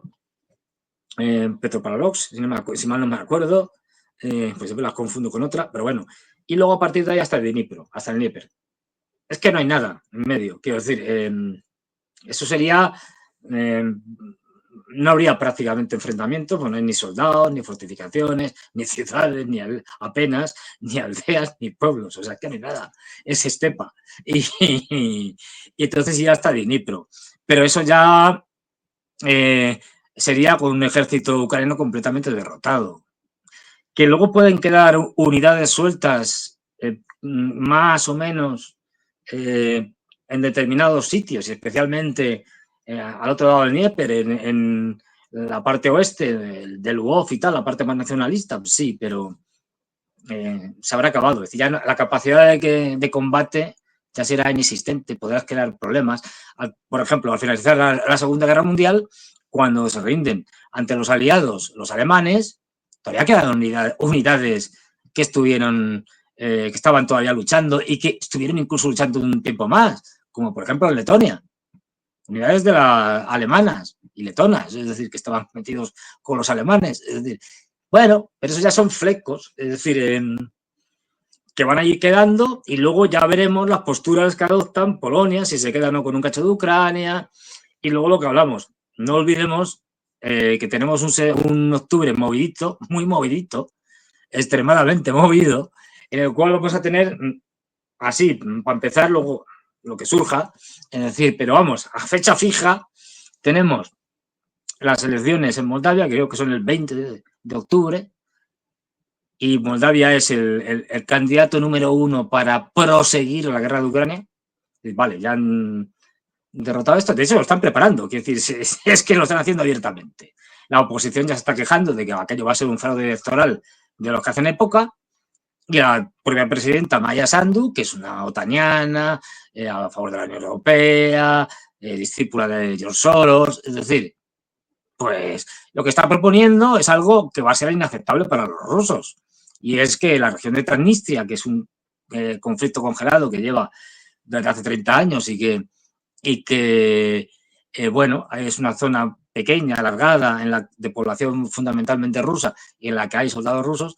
Petropavlovsk, si mal no me acuerdo, pues las confundo con otra, pero bueno, y luego a partir de ahí hasta el Dnipro, hasta el Dnieper. Es que no hay nada en medio, quiero decir, eso sería, no habría prácticamente enfrentamientos, pues no hay ni soldados, ni fortificaciones, ni ciudades, apenas, ni aldeas, ni pueblos, o sea, que no hay nada, es estepa. Y entonces ya está Dnipro. Pero eso ya sería con un ejército ucraniano completamente derrotado. Que luego pueden quedar unidades sueltas más o menos en determinados sitios, especialmente al otro lado del Dnieper, en la parte oeste del Lvov y tal, la parte más nacionalista, pues sí, pero se habrá acabado. Es decir, ya la capacidad de combate ya será inexistente, podrás crear problemas. Por ejemplo, al finalizar la Segunda Guerra Mundial, cuando se rinden ante los aliados, los alemanes, todavía quedan unidades que estuvieron, que estaban todavía luchando y que estuvieron incluso luchando un tiempo más, como por ejemplo en Letonia. Unidades de las alemanas y letonas, es decir, que estaban metidos con los alemanes. Es decir, bueno, pero eso ya son flecos, es decir, que van a ir quedando y luego ya veremos las posturas que adoptan Polonia, si se queda o no con un cacho de Ucrania, y luego lo que hablamos. No olvidemos que tenemos un octubre movidito, muy movidito, extremadamente movido, en el cual vamos a tener, así, para empezar, luego lo que surja, es decir, pero vamos, a fecha fija tenemos las elecciones en Moldavia, creo que son el 20 de octubre, y Moldavia es el candidato número 1 para proseguir la guerra de Ucrania. Y vale, ya han derrotado esto, de hecho lo están preparando, quiero decir, es que lo están haciendo abiertamente. La oposición ya se está quejando de que aquello va a ser un fraude electoral de los que hacen época, y la propia presidenta Maya Sandu, que es una otaniana, a favor de la Unión Europea, discípula de George Soros, es decir, pues lo que está proponiendo es algo que va a ser inaceptable para los rusos, y es que la región de Transnistria, que es un conflicto congelado que lleva desde hace 30 años y que bueno, es una zona pequeña, alargada, de población fundamentalmente rusa y en la que hay soldados rusos,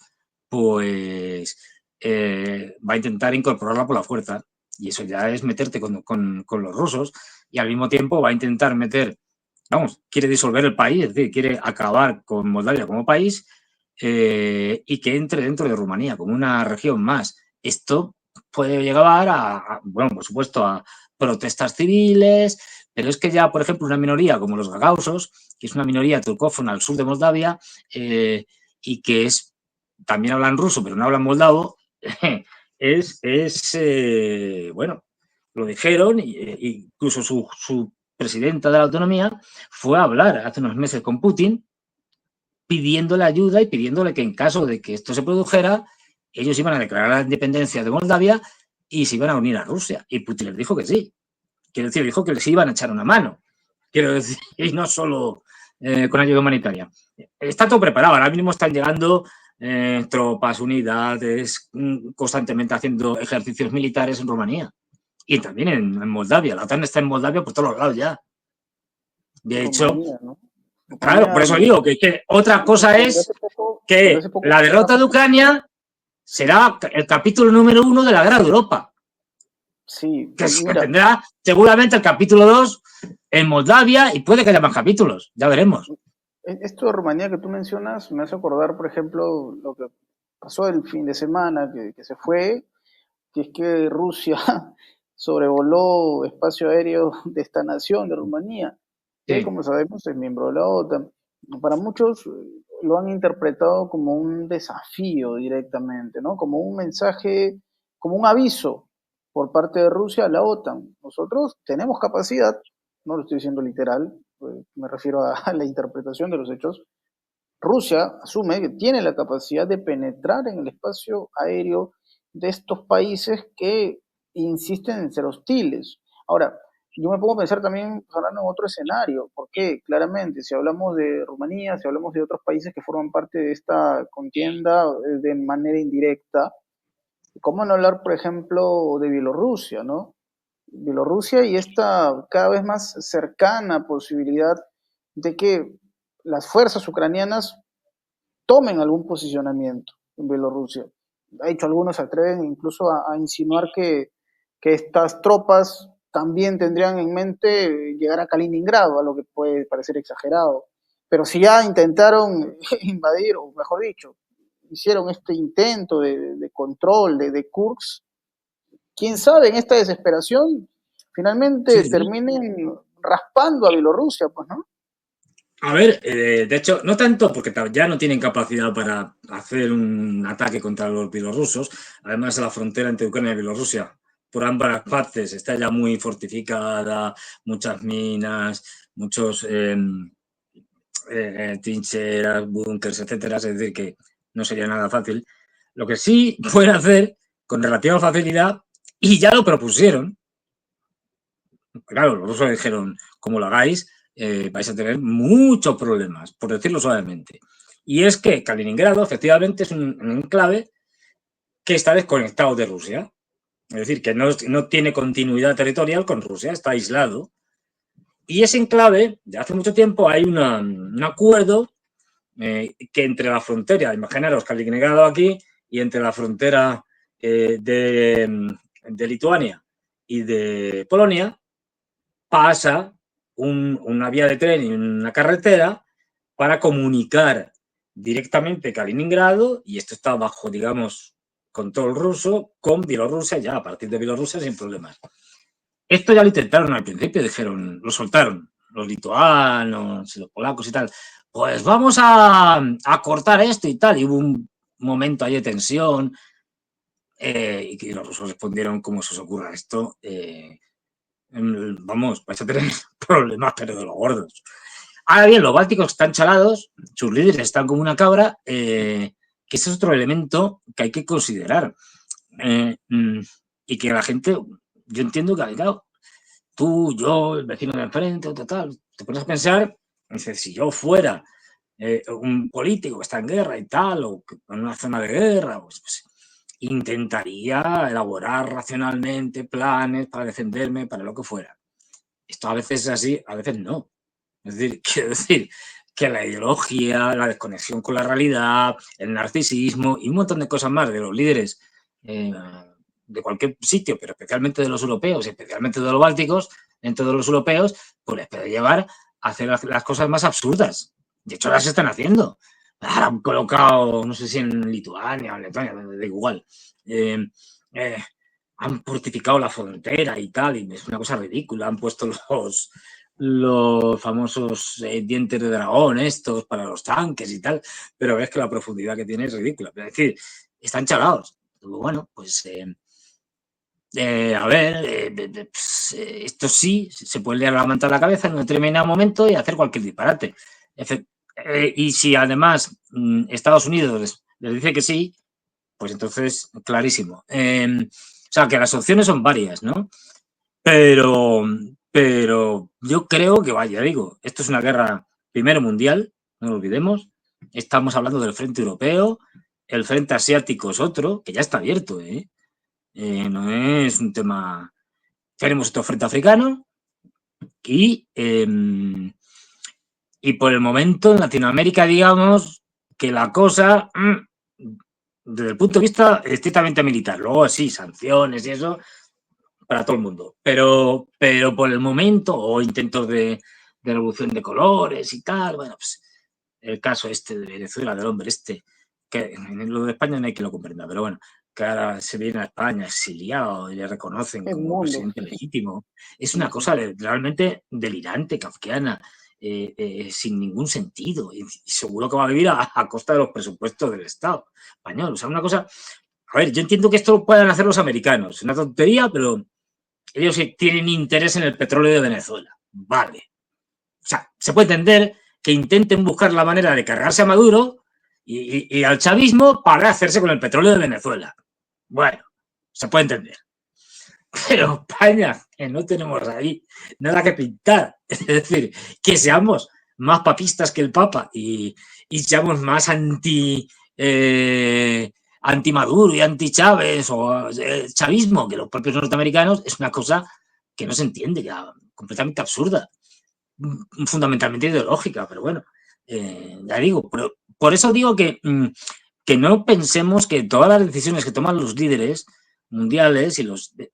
pues va a intentar incorporarla por la fuerza. Y eso ya es meterte con los rusos, y al mismo tiempo va a intentar meter, vamos, quiere disolver el país, es decir, quiere acabar con Moldavia como país, y que entre dentro de Rumanía como una región más. Esto puede llegar bueno, por supuesto, a protestas civiles, pero es que ya, por ejemplo, una minoría como los gagausos, que es una minoría turcófona al sur de Moldavia, y que también hablan ruso, pero no hablan moldavo, bueno, lo dijeron, incluso su presidenta de la autonomía fue a hablar hace unos meses con Putin, pidiéndole ayuda y pidiéndole que en caso de que esto se produjera, ellos iban a declarar la independencia de Moldavia y se iban a unir a Rusia. Y Putin les dijo que sí. Quiero decir, dijo que les iban a echar una mano. Quiero decir, y no solo con ayuda humanitaria. Está todo preparado. Ahora mismo están llegando tropas, unidades, constantemente haciendo ejercicios militares en Rumanía. Y también en Moldavia. La OTAN está en Moldavia por todos los lados ya. De hecho, Rumanía, ¿no? claro, por Rumanía, eso digo que otra cosa donde es hace poco, donde que hace poco la derrota de Ucrania será el capítulo número 1 de la guerra de Europa, sí, que mira, tendrá seguramente el capítulo 2 en Moldavia, y puede que haya más capítulos, ya veremos. esto de Rumanía que tú mencionas me hace acordar, por ejemplo, lo que pasó el fin de semana que se fue, que es que Rusia sobrevoló espacio aéreo de esta nación, de Rumanía, que Sí, como sabemos es miembro de la OTAN. Para muchos lo han interpretado como un desafío directamente, ¿no? Como un mensaje, como un aviso por parte de Rusia a la OTAN. Nosotros tenemos capacidad, no lo estoy diciendo literal, me refiero a la interpretación de los hechos. Rusia asume que tiene la capacidad de penetrar en el espacio aéreo de estos países que insisten en ser hostiles. Ahora, yo me pongo a pensar también, hablando en otro escenario, porque claramente si hablamos de Rumanía, si hablamos de otros países que forman parte de esta contienda de manera indirecta, ¿cómo no hablar, por ejemplo, de Bielorrusia, ¿no? Bielorrusia y esta cada vez más cercana posibilidad de que las fuerzas ucranianas tomen algún posicionamiento en Bielorrusia. De hecho, algunos se atreven incluso a insinuar que estas tropas también tendrían en mente llegar a Kaliningrado, a lo que puede parecer exagerado. Pero si ya intentaron invadir, o mejor dicho, hicieron este intento de control de Kursk, quién sabe, en esta desesperación, finalmente sí, sí. terminen raspando a Bielorrusia, pues, ¿no? A ver, de hecho, no tanto porque ya no tienen capacidad para hacer un ataque contra los bielorrusos. Además, la frontera entre Ucrania y Bielorrusia, por ambas partes, está ya muy fortificada, muchas minas, muchos trincheras, búnkers, etcétera. Es decir, que no sería nada fácil. Lo que sí pueden hacer con relativa facilidad, y ya lo propusieron, claro, los rusos dijeron, como lo hagáis, vais a tener muchos problemas, por decirlo suavemente. Y es que Kaliningrado, efectivamente, es un enclave que está desconectado de Rusia. Es decir, que no tiene continuidad territorial con Rusia, está aislado. Y ese enclave, de hace mucho tiempo, hay un acuerdo que entre la frontera, imaginaros Kaliningrado aquí, y entre la frontera de Lituania y de Polonia, pasa una vía de tren y una carretera para comunicar directamente Kaliningrado, y esto está bajo, digamos, control ruso, con Bielorrusia, ya a partir de Bielorrusia sin problemas. Esto ya lo intentaron al principio, dijeron, lo soltaron, los lituanos, los polacos y tal. Pues vamos a cortar esto y tal. Y hubo un momento ahí de tensión y los rusos respondieron, ¿cómo se os ocurra esto? Vamos, vais a tener problemas, pero de los gordos. Ahora bien, los bálticos están chalados, sus líderes están como una cabra, que ese es otro elemento que hay que considerar. Y que la gente, yo entiendo que, claro, tú, yo, el vecino de enfrente, total, te pones a pensar, dices, si yo fuera un político que está en guerra y tal, o en una zona de guerra, pues intentaría elaborar racionalmente planes para defenderme, para lo que fuera. Esto a veces es así, a veces no. Es decir, quiero decir que la ideología, la desconexión con la realidad, el narcisismo y un montón de cosas más de los líderes de cualquier sitio, pero especialmente de los europeos, especialmente de los bálticos, dentro de los europeos, pues les puede llevar a hacer las cosas más absurdas. De hecho, las están haciendo. Ahora han colocado, no sé si en Lituania o en Letonia, da igual, han fortificado la frontera y tal, y es una cosa ridícula. Han puesto los famosos dientes de dragón estos para los tanques y tal, pero ves que la profundidad que tiene es ridícula. Es decir, están chalados. Bueno, pues a ver, pues, esto sí, se puede liar la manta a la cabeza en un determinado momento y hacer cualquier disparate. Y si además Estados Unidos les dice que sí, pues entonces, clarísimo. O sea, que las opciones son varias, ¿no? Pero yo creo que, vaya, digo, esto es una guerra primero mundial, no lo olvidemos. Estamos hablando del frente europeo, el frente asiático es otro, que ya está abierto, ¿eh? No es un tema. Tenemos otro frente africano y por el momento en Latinoamérica, digamos que la cosa, desde el punto de vista estrictamente militar, luego sí, sanciones y eso, para todo el mundo. Pero por el momento, o intentos de revolución de colores y tal, bueno, pues el caso este de Venezuela, del hombre este, que en lo de España no hay quien lo comprenda, pero bueno, que ahora se viene a España exiliado y le reconocen El como mundo, presidente sí, sí, legítimo. Es sí, una sí. cosa realmente delirante, kafkiana, sin ningún sentido. Y seguro que va a vivir a costa de los presupuestos del Estado español. O sea, una cosa. A ver, yo entiendo que esto lo puedan hacer los americanos. Es una tontería, pero ellos tienen interés en el petróleo de Venezuela. Vale. O sea, se puede entender que intenten buscar la manera de cargarse a Maduro y al chavismo para hacerse con el petróleo de Venezuela. Bueno, se puede entender. Pero España, que no tenemos ahí nada que pintar. Es decir, que seamos más papistas que el Papa y seamos más anti Maduro y anti Chávez o chavismo que los propios norteamericanos, es una cosa que no se entiende, ya completamente absurda, fundamentalmente ideológica, pero bueno, ya digo, por eso digo que no pensemos que todas las decisiones que toman los líderes mundiales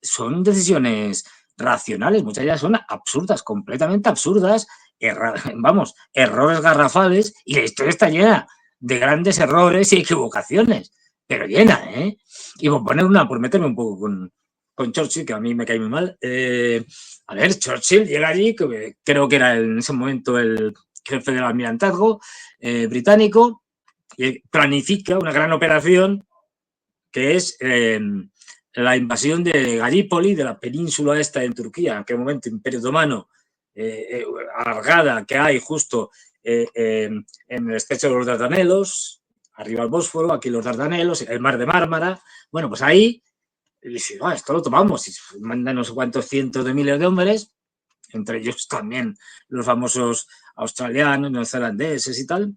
son decisiones racionales, muchas de ellas son absurdas, completamente absurdas, vamos, errores garrafales, y la historia está llena de grandes errores y equivocaciones, pero llena, ¿eh? Y por meterme un poco con Churchill, que a mí me cae muy mal, a ver, Churchill llega allí, que creo que era en ese momento el jefe del almirantazgo británico, y planifica una gran operación que es la invasión de Galípoli, de la península esta en Turquía, en aquel momento Imperio Otomano, alargada que hay justo en el estrecho de los Dardanelos, arriba el Bósforo, aquí los Dardanelos, el mar de Mármara. Bueno, pues ahí dice, esto lo tomamos, y mandan no sé cuántos cientos de miles de hombres, entre ellos también los famosos australianos, neozelandeses y tal,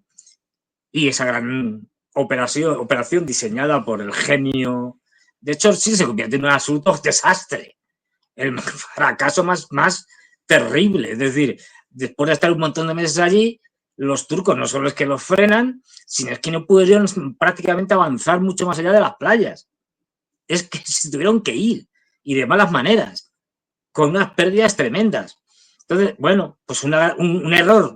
y esa gran operación diseñada por el genio de Churchill se convierte en un absoluto desastre, el fracaso más terrible. Es decir, después de estar un montón de meses allí, los turcos no solo es que los frenan, sino es que no pudieron prácticamente avanzar mucho más allá de las playas. Es que se tuvieron que ir, y de malas maneras, con unas pérdidas tremendas. Entonces, bueno, pues un error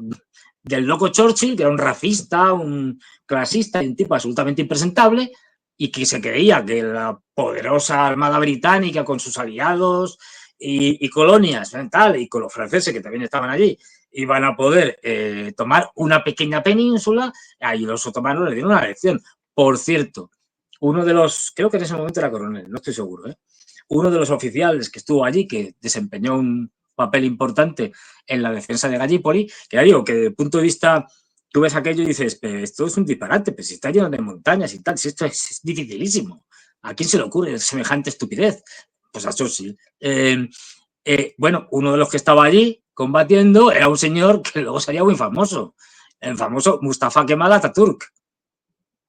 del loco Churchill, que era un racista, un clasista y un tipo absolutamente impresentable, y que se creía que la poderosa Armada Británica con sus aliados y colonias, tal, y con los franceses que también estaban allí, iban a poder tomar una pequeña península, ahí los otomanos le dieron una lección. Por cierto, uno de los, creo que en ese momento era coronel, no estoy seguro, uno de los oficiales que estuvo allí, que desempeñó un papel importante en la defensa de Gallipoli, que ya digo, que desde el punto de vista, tú ves aquello y dices, pero esto es un disparate, pero si está lleno de montañas y tal, si esto es dificilísimo. ¿A quién se le ocurre semejante estupidez? Pues a Churchill. Bueno, uno de los que estaba allí combatiendo era un señor que luego sería muy famoso, el famoso Mustafa Kemal Atatürk,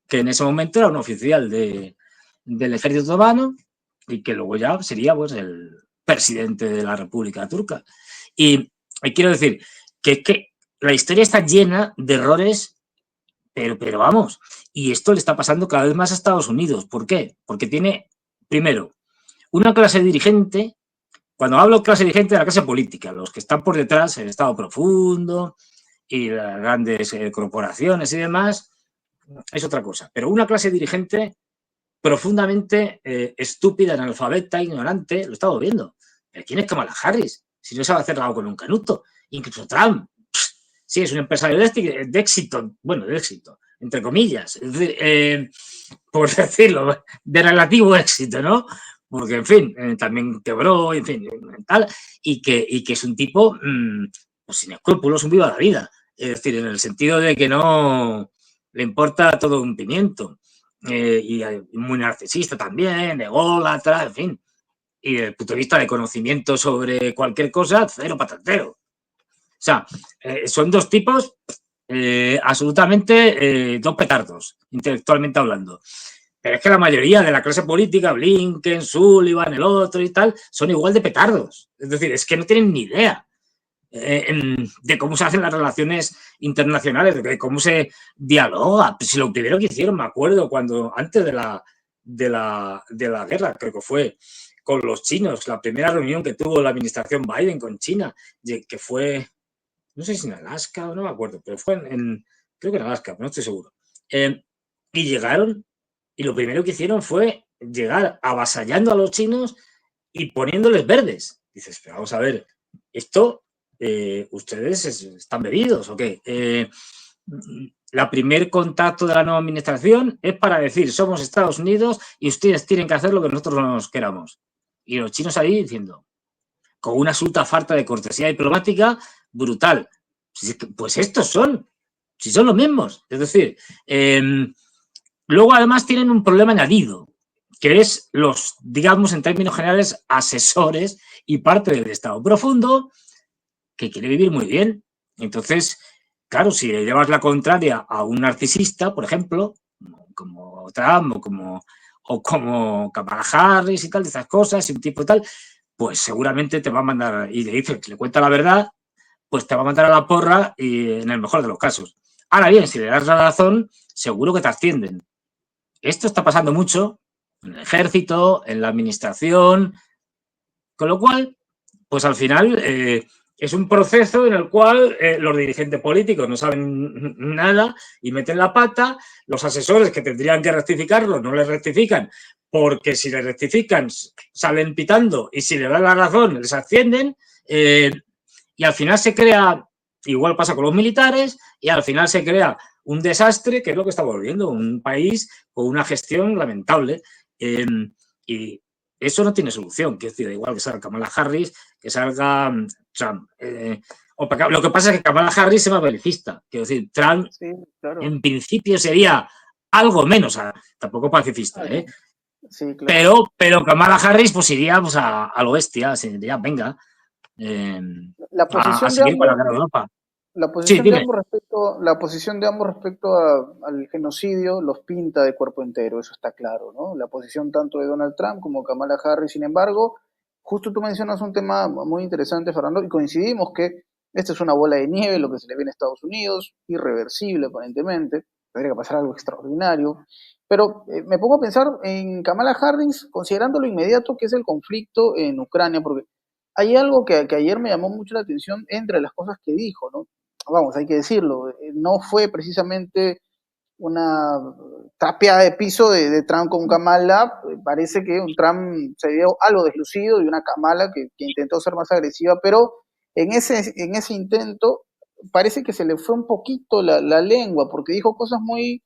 que en ese momento era un oficial del ejército otomano y que luego ya sería pues el presidente de la República Turca. Y quiero decir que la historia está llena de errores, pero vamos, y esto le está pasando cada vez más a Estados Unidos. ¿Por qué? Porque tiene, primero, una clase dirigente. Cuando hablo de clase dirigente, de la clase política, los que están por detrás, el Estado profundo y las grandes corporaciones y demás, es otra cosa. Pero una clase dirigente profundamente estúpida, analfabeta, ignorante, lo he estado viendo. ¿Pero quién es Kamala Harris? Si no sabe hacer algo con un canuto. Incluso Trump. Sí, es un empresario de éxito, bueno, de éxito, entre comillas. Es decir, por decirlo, de relativo éxito, ¿no? Porque, en fin, también quebró, en fin, tal, y que es un tipo pues sin escrúpulos, un viva la vida. Es decir, en el sentido de que no le importa todo un pimiento. Y muy narcisista también, ególatra, en fin. Y desde el punto de vista de conocimiento sobre cualquier cosa, cero patatero. O sea, son dos tipos absolutamente dos petardos, intelectualmente hablando. Pero es que la mayoría de la clase política, Blinken, Sullivan, el otro y tal, son igual de petardos. Es decir, es que no tienen ni idea de cómo se hacen las relaciones internacionales, de cómo se dialoga. Pues si lo primero que hicieron, me acuerdo, cuando antes de la guerra, creo que fue con los chinos, la primera reunión que tuvo la administración Biden con China, que fue, no sé si en Alaska o no me acuerdo, pero fue creo que en Alaska, pero no estoy seguro. Y llegaron, y lo primero que hicieron fue llegar avasallando a los chinos y poniéndoles verdes. Dices, pero vamos a ver, esto, ¿ustedes están bebidos o qué? La primer contacto de la nueva administración es para decir, somos Estados Unidos y ustedes tienen que hacer lo que nosotros nos queramos. Y los chinos ahí diciendo, con una absoluta falta de cortesía diplomática brutal. Pues estos son, si son los mismos. Es decir, luego además tienen un problema añadido, que es los, digamos, en términos generales, asesores y parte del Estado profundo que quiere vivir muy bien. Entonces, claro, si le llevas la contraria a un narcisista, por ejemplo, como Trump o como Kamala Harris y tal, de esas cosas, y un tipo y tal, pues seguramente te va a mandar, y le dices que le cuenta la verdad, pues te va a mandar a la porra y en el mejor de los casos. Ahora bien, si le das la razón, seguro que te ascienden. Esto está pasando mucho en el ejército, en la administración, con lo cual, pues al final es un proceso en el cual los dirigentes políticos no saben nada y meten la pata, los asesores que tendrían que rectificarlo no les rectifican, porque si les rectifican salen pitando y si le dan la razón les ascienden y al final se crea, igual pasa con los militares, y al final se crea un desastre, que es lo que está volviendo, un país con una gestión lamentable. Y eso no tiene solución, quiero decir, igual que salga Kamala Harris, que salga Trump. Lo que pasa es que Kamala Harris es más belicista, quiero decir, Trump Sí, claro. en principio sería algo menos, tampoco pacifista, Sí, claro. pero Kamala Harris pues iría pues, a lo bestia, se diría, venga, La a posición de seguir con la ambos, guerra de Europa. la Sí, posición de dime. ambos respecto, la posición de ambos respecto al genocidio los pinta de cuerpo entero, eso está claro, ¿no? La posición tanto de Donald Trump como Kamala Harris, sin embargo, justo tú mencionas un tema muy interesante, Fernando, y coincidimos que esta es una bola de nieve, lo que se le ve en Estados Unidos, irreversible aparentemente, tendría que pasar algo extraordinario, pero me pongo a pensar en Kamala Harris, considerando lo inmediato que es el conflicto en Ucrania, porque hay algo que ayer me llamó mucho la atención entre las cosas que dijo, ¿no? Vamos, hay que decirlo, no fue precisamente una tapeada de piso de Trump con Kamala. Parece que un Trump se vio algo deslucido y una Kamala que intentó ser más agresiva, pero en ese intento parece que se le fue un poquito la lengua, porque dijo cosas muy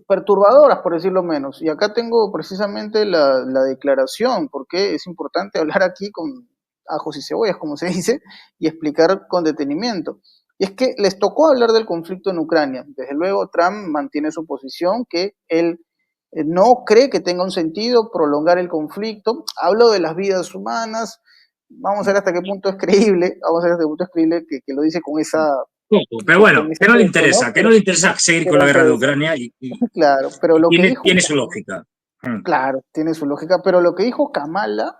perturbadoras, por decirlo menos. Y acá tengo precisamente la declaración, porque es importante hablar aquí con ajos y cebollas, como se dice, y explicar con detenimiento. Y es que les tocó hablar del conflicto en Ucrania. Desde luego, Trump mantiene su posición, que él no cree que tenga un sentido prolongar el conflicto. Hablo de las vidas humanas. Vamos a ver hasta qué punto es creíble, vamos a ver hasta qué punto es creíble que lo dice con esa Pero bueno, con ese peso, ¿no? que no le interesa seguir con Pero la guerra de interesa. Ucrania Claro, pero y lo que dijo, tiene su lógica. claro, tiene su lógica, pero lo que dijo Kamala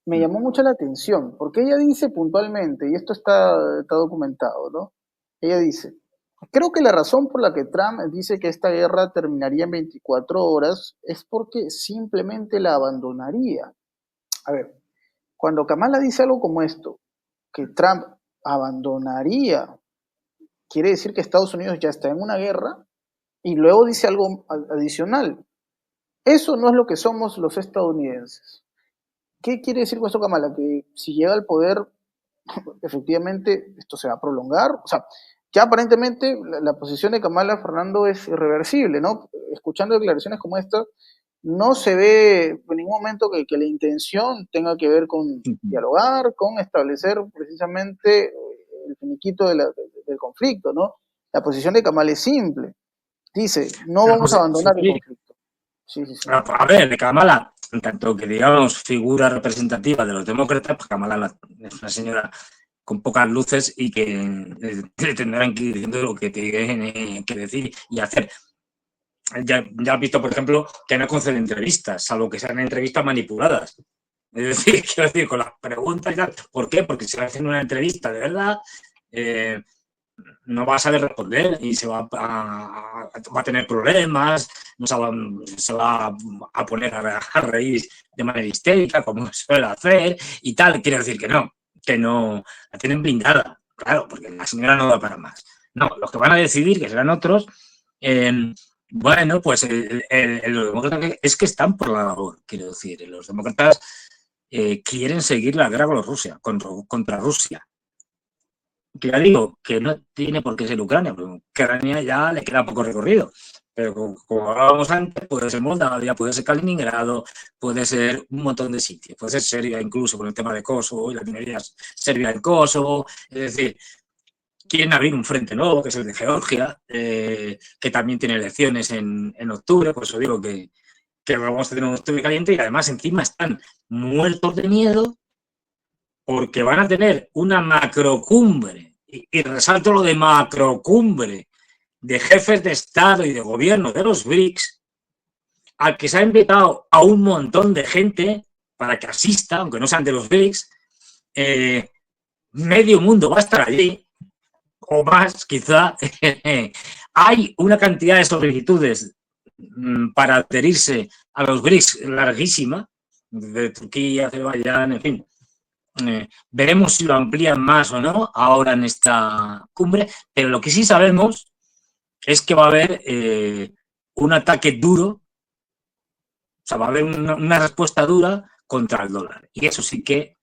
me llamó mucho la atención, porque ella dice puntualmente, y esto está documentado, ¿no? Ella dice, creo que la razón por la que Trump dice que esta guerra terminaría en 24 horas es porque simplemente la abandonaría. A ver, cuando Kamala dice algo como esto, que Trump abandonaría, quiere decir que Estados Unidos ya está en una guerra, y luego dice algo adicional. Eso no es lo que somos los estadounidenses. ¿Qué quiere decir con esto, Kamala? Que si llega al poder, efectivamente, esto se va a prolongar. O sea, ya aparentemente la posición de Kamala Fernando es irreversible, ¿no? Escuchando declaraciones como esta, no se ve en ningún momento que la intención tenga que ver con dialogar, con establecer precisamente el finiquito del conflicto, ¿no? La posición de Kamala es simple. Dice, no vamos a abandonar el Sí. conflicto. Sí, sí, sí. A ver, de Kamala, en tanto que digamos figura representativa de los demócratas, pues Kamala es una señora con pocas luces y que te tendrán que ir diciendo lo que tienen que decir y hacer. Ya has visto, por ejemplo, que no concede entrevistas, salvo que sean entrevistas manipuladas. Es decir, quiero decir, con las preguntas y tal. ¿Por qué? Porque si va a hacer una entrevista de verdad, eh, no va a saber responder y va a tener problemas, no se va a poner a reír de manera histérica, como suele hacer, y tal. Quiere decir que no, la tienen blindada, claro, porque la señora no va para más. No, los que van a decidir, que serán otros, bueno, pues los demócratas es que están por la labor, quiero decir, los demócratas quieren seguir la guerra con Rusia, contra Rusia, que ya digo, que no tiene por qué ser Ucrania, porque Ucrania ya le queda poco recorrido. Pero como hablábamos antes, puede ser Moldavia, puede ser Kaliningrado, puede ser un montón de sitios, puede ser Serbia incluso con el tema de Kosovo y la minería Serbia en Kosovo. Es decir, quieren abrir un frente nuevo, que es el de Georgia, que también tiene elecciones en octubre, por eso digo que vamos a tener un octubre caliente y además encima están muertos de miedo porque van a tener una macrocumbre, y resalto lo de macrocumbre, de jefes de Estado y de gobierno de los BRICS, al que se ha invitado a un montón de gente para que asista, aunque no sean de los BRICS, medio mundo va a estar allí, o más quizá. Hay una cantidad de solicitudes para adherirse a los BRICS larguísima, de Turquía, Azerbaiyán, en fin. Veremos si lo amplían más o no ahora en esta cumbre, pero lo que sí sabemos es que va a haber un ataque duro, o sea, va a haber una respuesta dura contra el dólar. Y eso sí que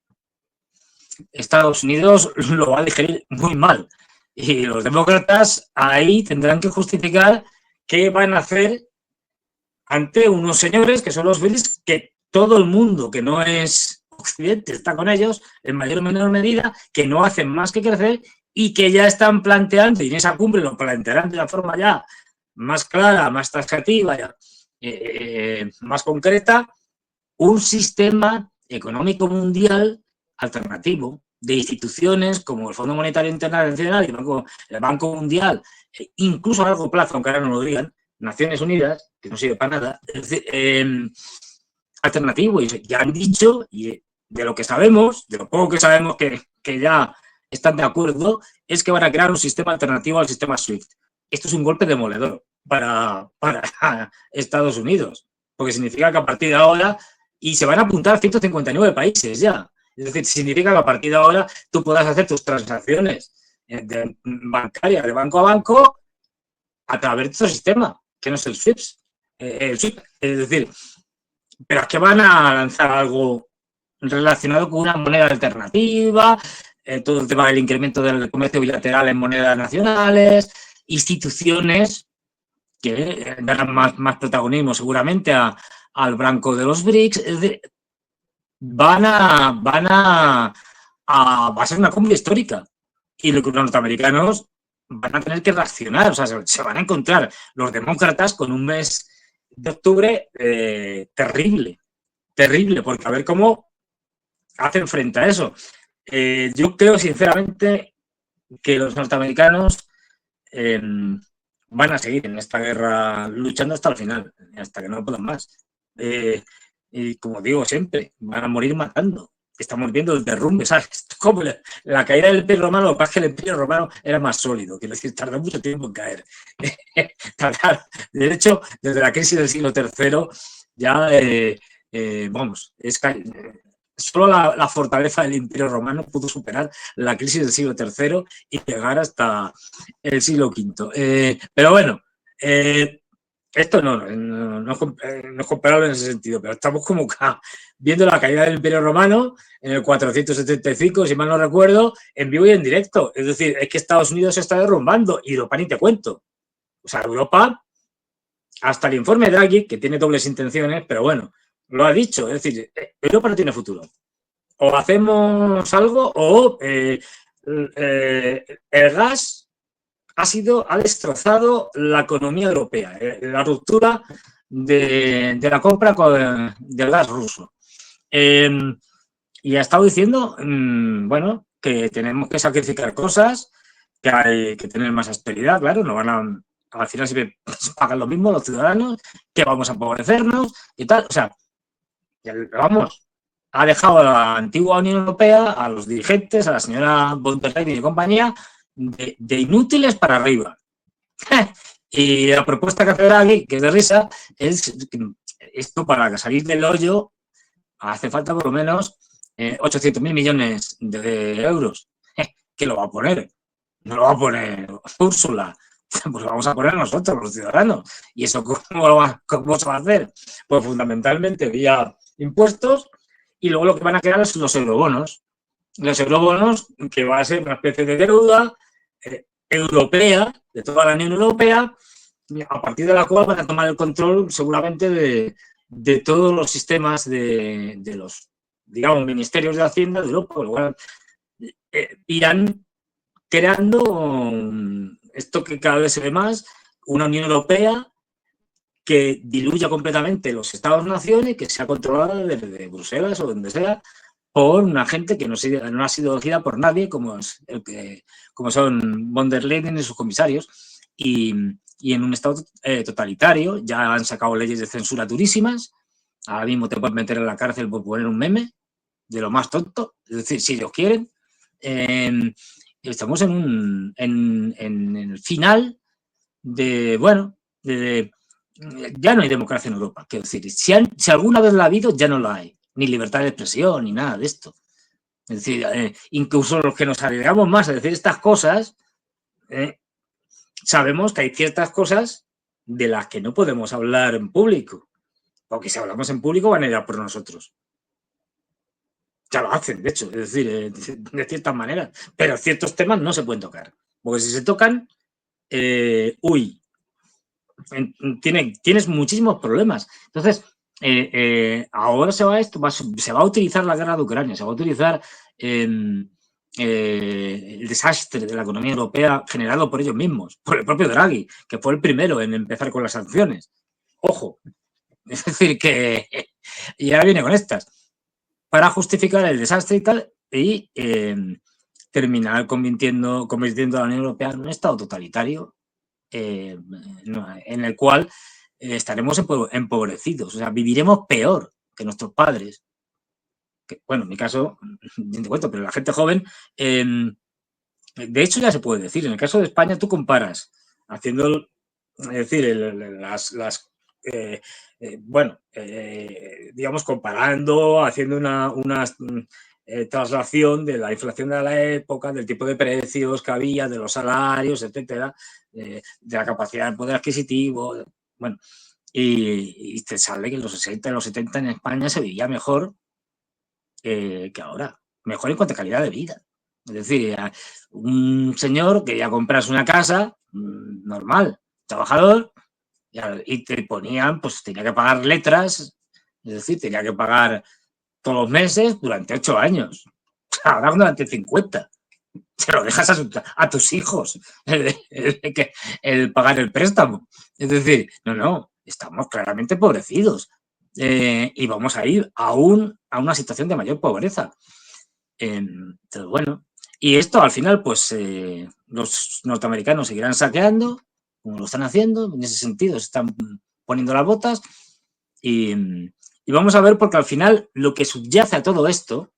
Estados Unidos lo va a digerir muy mal. Y los demócratas ahí tendrán que justificar qué van a hacer ante unos señores que son los Bills, que todo el mundo que no es Occidente está con ellos en mayor o menor medida, que no hacen más que crecer y que ya están planteando, y en esa cumbre lo plantearán de una forma ya más clara, más taxativa, ya, más concreta, un sistema económico mundial alternativo de instituciones como el Fondo Monetario Internacional y el Banco Mundial, incluso a largo plazo, aunque ahora no lo digan, Naciones Unidas, que no sirve para nada, es decir, alternativo. Y ya han dicho, y de lo que sabemos, de lo poco que sabemos que ya están de acuerdo, es que van a crear un sistema alternativo al sistema SWIFT. Esto es un golpe demoledor para Estados Unidos, porque significa que a partir de ahora, y se van a apuntar 159 países ya, es decir, significa que a partir de ahora tú puedas hacer tus transacciones bancarias de banco a banco a través de este sistema. que no es el SWIFT, es decir, pero es que van a lanzar algo relacionado con una moneda alternativa, todo el tema del incremento del comercio bilateral en monedas nacionales, instituciones que darán más protagonismo seguramente al blanco de los BRICS. Es decir, va a ser una cumbre histórica y los norteamericanos van a tener que reaccionar, o sea, se van a encontrar los demócratas con un mes de octubre terrible, porque a ver cómo hacen frente a eso. Yo creo sinceramente que los norteamericanos van a seguir en esta guerra luchando hasta el final, hasta que no puedan más. Y como digo siempre, van a morir matando. Estamos viendo el derrumbe, ¿sabes? Como la caída del Imperio Romano, lo que pasa es que el Imperio Romano era más sólido, quiero decir, tardó mucho tiempo en caer. De hecho, desde la crisis del siglo III, ya, vamos, solo la fortaleza del Imperio Romano pudo superar la crisis del siglo III y llegar hasta el siglo V. Pero bueno, esto no es comparable en ese sentido, pero estamos como viendo la caída del Imperio Romano en el 475, si mal no recuerdo, en vivo y en directo. Es decir, es que Estados Unidos se está derrumbando y Europa ni te cuento. O sea, Europa, hasta el informe Draghi, que tiene dobles intenciones, pero bueno, lo ha dicho. Es decir, Europa no tiene futuro. O hacemos algo o el gas ha destrozado la economía europea, la ruptura de la compra del gas ruso. Y ha estado diciendo, bueno, que tenemos que sacrificar cosas, que hay que tener más austeridad, claro, no van al final siempre pagan lo mismo los ciudadanos, que vamos a empobrecernos y tal. O sea, vamos, ha dejado a la antigua Unión Europea, a los dirigentes, a la señora von der Leyen y compañía, de inútiles para arriba. Y la propuesta que hace Draghi, que es de risa, es esto para salir del hoyo hace falta por lo menos 800.000 millones de euros. ¿Qué lo va a poner? No lo va a poner Úrsula, pues lo vamos a poner nosotros, los ciudadanos. ¿Y eso cómo se va a hacer? Pues fundamentalmente vía impuestos y luego lo que van a crear son los eurobonos. Los eurobonos, que va a ser una especie de deuda europea, de toda la Unión Europea, a partir de la cual van a tomar el control seguramente de todos los sistemas de los, digamos, ministerios de Hacienda de Europa, con lo cual irán creando esto que cada vez se ve más, una Unión Europea que diluya completamente los Estados-nación y que sea controlada desde Bruselas o donde sea por una gente que no ha sido elegida por nadie, como son von der Leyen y sus comisarios, y en un estado totalitario. Ya han sacado leyes de censura durísimas. Ahora mismo te pueden meter en la cárcel por poner un meme de lo más tonto, es decir, si ellos quieren. Estamos en el final de, bueno, ya no hay democracia en Europa. Quiero decir, si alguna vez la ha habido, ya no la hay. Ni libertad de expresión, ni nada de esto. Es decir, incluso los que nos arriesgamos más a decir estas cosas, sabemos que hay ciertas cosas de las que no podemos hablar en público. Porque si hablamos en público van a ir a por nosotros. Ya lo hacen, de hecho, es decir, de ciertas maneras. Pero ciertos temas no se pueden tocar. Porque si se tocan, tienes muchísimos problemas. Entonces, ahora se va a utilizar la guerra de Ucrania, se va a utilizar el desastre de la economía europea generado por ellos mismos, por el propio Draghi, que fue el primero en empezar con las sanciones. Ojo, es decir, que y ahora viene con estas, para justificar el desastre y tal, y terminar convirtiendo a la Unión Europea en un estado totalitario en el cual estaremos empobrecidos, o sea, viviremos peor que nuestros padres. Que, bueno, en mi caso, ni te cuento, pero la gente joven, de hecho ya se puede decir, en el caso de España tú comparas haciendo, es decir, digamos, comparando, haciendo una traslación de la inflación de la época, del tipo de precios que había, de los salarios, etcétera, de la capacidad del poder adquisitivo. Bueno, y te sale que en los 60, en los 70 en España se vivía mejor que ahora, mejor en cuanto a calidad de vida. Es decir, un señor quería comprarse una casa normal, trabajador, y te ponían, pues tenía que pagar letras, es decir, tenía que pagar todos los meses durante 8 años. Ahora durante 50. Se lo dejas a tus hijos el pagar el préstamo. Es decir, no, estamos claramente empobrecidos y vamos a ir aún a una situación de mayor pobreza. Entonces, bueno, y esto al final, pues los norteamericanos seguirán saqueando, como lo están haciendo, en ese sentido se están poniendo las botas y vamos a ver, porque al final lo que subyace a todo esto,